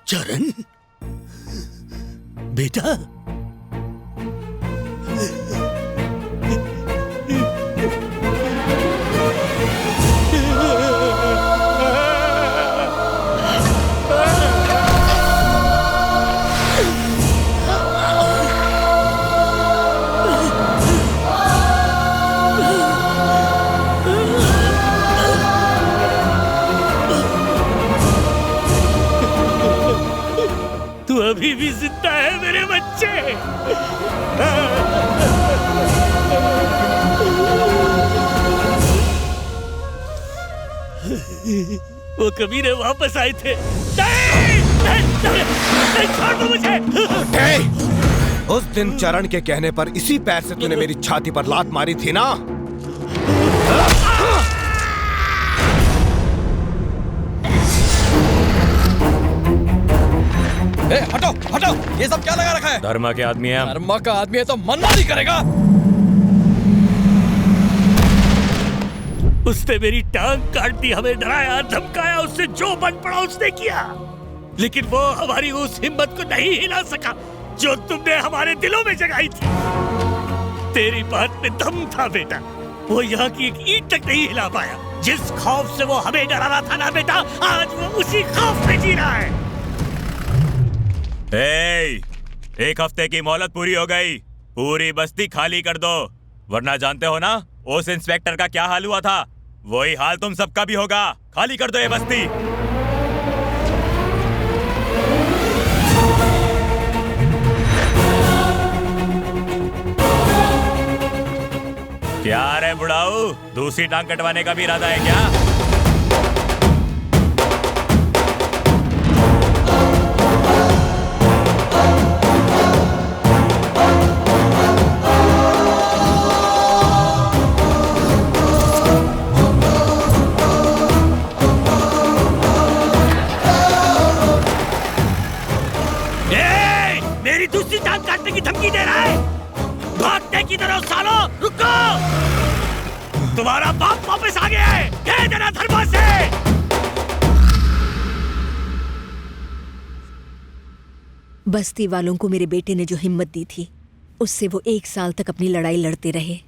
चरण बेटा, तू अभी भी जिंदा है मेरे बच्चे। वो कबीरे वापस आए थे। नहीं, छोड़ दो मुझे। उस दिन चरण के कहने पर इसी पैर से तूने मेरी छाती पर लात मारी थी ना? ए, हटो हटो, ये सब क्या लगा रखा है? धर्मा के आदमी है। धर्मा का आदमी है तो मनमानी करेगा। उसने मेरी टांग काट दी, हमें डराया धमकाया, उससे जो बन पड़ा उसने किया, लेकिन वो हमारी उस हिम्मत को नहीं हिला सका जो तुमने हमारे दिलों में जगाई थी। तेरी बात में दम था बेटा, वो यहाँ की एक ईंट तक नहीं हिला पाया। जिस खौफ से वो हमें डरा रहा था ना बेटा, आज वो उसी खौफ में जी रहा है। एक हफ्ते की मोहलत पूरी हो गई, पूरी बस्ती खाली कर दो, वरना जानते हो ना उस इंस्पेक्टर का क्या हाल हुआ था, वही हाल तुम सबका भी होगा। खाली कर दो ये बस्ती। क्या रे बुढ़ाऊ, दूसरी टांग कटवाने का भी इरादा है क्या? मेरी दूसरी टांग काटने की धमकी दे रहा है? भागते की तरह सालो, रुको! तुम्हारा बाप वापस आ गया है, कह देना धर्मा से। बस्ती वालों को मेरे बेटे ने जो हिम्मत दी थी, उससे वो 1 साल तक अपनी लड़ाई लड़ते रहे।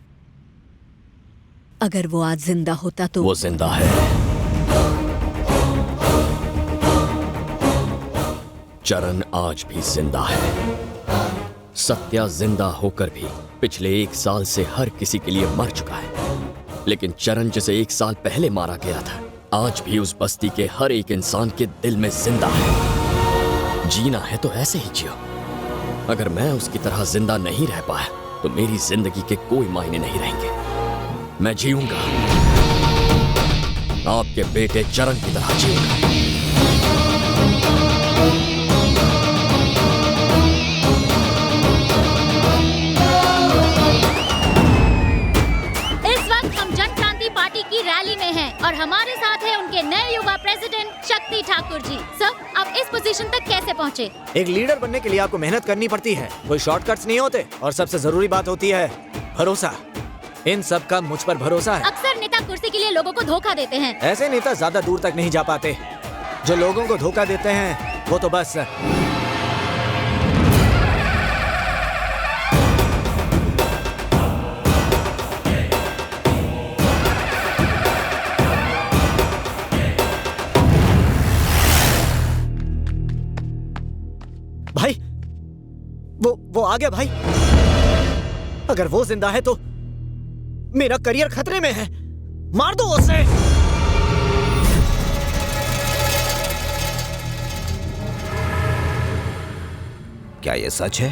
अगर वो आज जिंदा होता तो। वो जिंदा है। चरण आज भी जिंदा है। सत्या जिंदा होकर भी पिछले 1 साल से हर किसी के लिए मर चुका है, लेकिन चरण जिसे 1 साल पहले मारा गया था, आज भी उस बस्ती के हर एक इंसान के दिल में जिंदा है। जीना है तो ऐसे ही जियो। अगर मैं उसकी तरह जिंदा नहीं रह पाया तो मेरी जिंदगी के कोई मायने नहीं रहेंगे। मैं जीऊंगा, आपके बेटे चरण की तरह जीऊंगा। पार्टी की रैली में हैं और हमारे साथ है उनके नए युवा प्रेसिडेंट शक्ति ठाकुर जी। सर, आप इस पोजीशन तक कैसे पहुंचे? एक लीडर बनने के लिए आपको मेहनत करनी पड़ती है, कोई शॉर्टकट्स नहीं होते, और सबसे जरूरी बात होती है भरोसा। इन सब का मुझ पर भरोसा है। अक्सर नेता कुर्सी के लिए लोगों को धोखा देते हैं। ऐसे नेता ज्यादा दूर तक नहीं जा पाते। जो लोगों को धोखा देते हैं वो तो बस भाई वो आ गया भाई। अगर वो जिंदा है तो मेरा करियर खतरे में है। मार दो उसे। क्या ये सच है?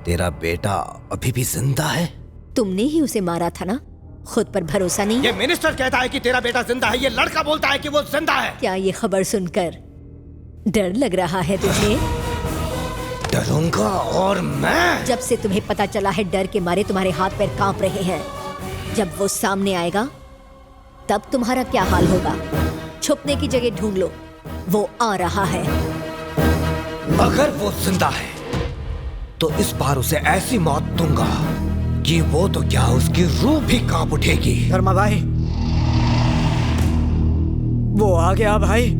तेरा बेटा अभी भी जिंदा है? तुमने ही उसे मारा था ना? खुद पर भरोसा नहीं? ये मिनिस्टर कहता है कि तेरा बेटा जिंदा है, ये लड़का बोलता है कि वो जिंदा है। क्या ये खबर सुनकर डर लग रहा है तुझे? डरूंगा और मैं। जब से तुम्हें पता चला है डर के मारे तुम्हारे हाथ पैर कांप रहे हैं। जब वो सामने आएगा तब तुम्हारा क्या हाल होगा? छुपने की जगह ढूंढ लो, वो आ रहा है। अगर वो जिंदा है तो इस बार उसे ऐसी मौत दूंगा कि वो तो क्या उसकी रूह भी कांप उठेगी। धर्मा भाई, वो आ गया भाई।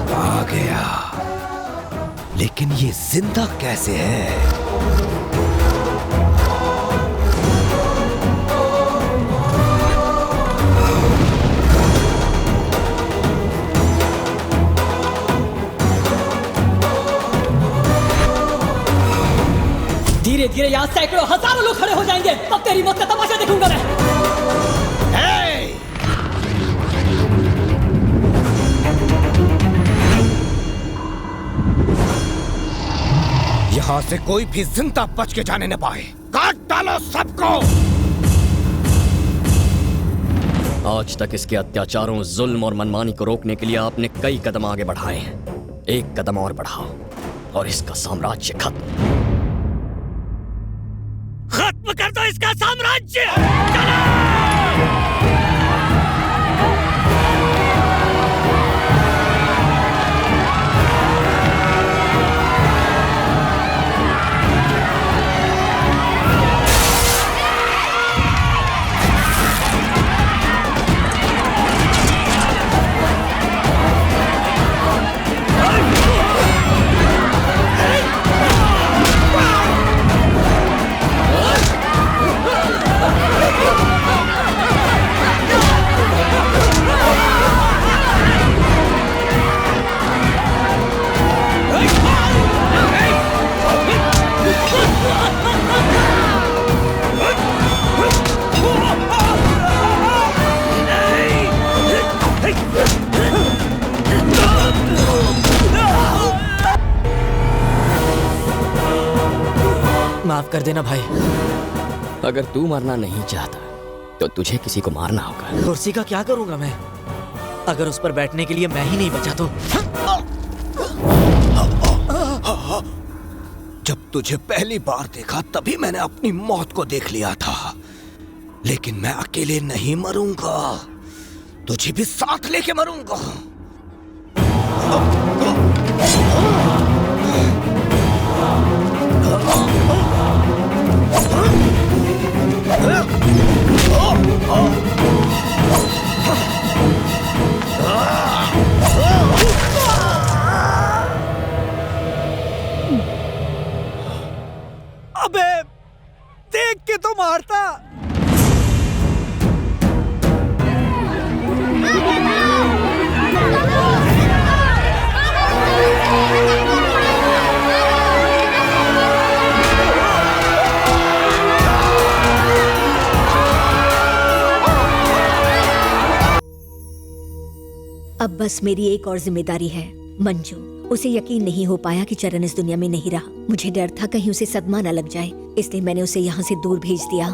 आ गया, लेकिन ये जिंदा कैसे है? धीरे धीरे यहाँ सैकड़ों हजारों लोग खड़े हो जाएंगे, तब तेरी मौत का तमाशा देखूंगा मैं। यहाँ से कोई भी जिंदा बच के जाने न पाए। काट डालो सबको। आज तक इसके अत्याचारों, जुल्म और मनमानी को रोकने के लिए आपने कई कदम आगे बढ़ाए हैं। एक कदम और बढ़ाओ और इसका साम्राज्य खत्म कर दो इसका साम्राज्य। माफ कर देना भाई। अगर तू मरना नहीं चाहता तो तुझे किसी को मारना होगा। कुर्सी का क्या करूंगा मैं? अगर उस पर बैठने के लिए मैं ही नहीं बचा तो? जब तुझे पहली बार देखा तभी मैंने अपनी मौत को देख लिया था, लेकिन मैं अकेले नहीं मरूंगा, तुझे भी साथ लेके मरूंगा। अबे देख के तो मारता। अब बस मेरी एक और जिम्मेदारी है, मंजू। उसे यकीन नहीं हो पाया कि चरण इस दुनिया में नहीं रहा। मुझे डर था कहीं उसे सदमा न लग जाए, इसलिए मैंने उसे यहाँ से दूर भेज दिया।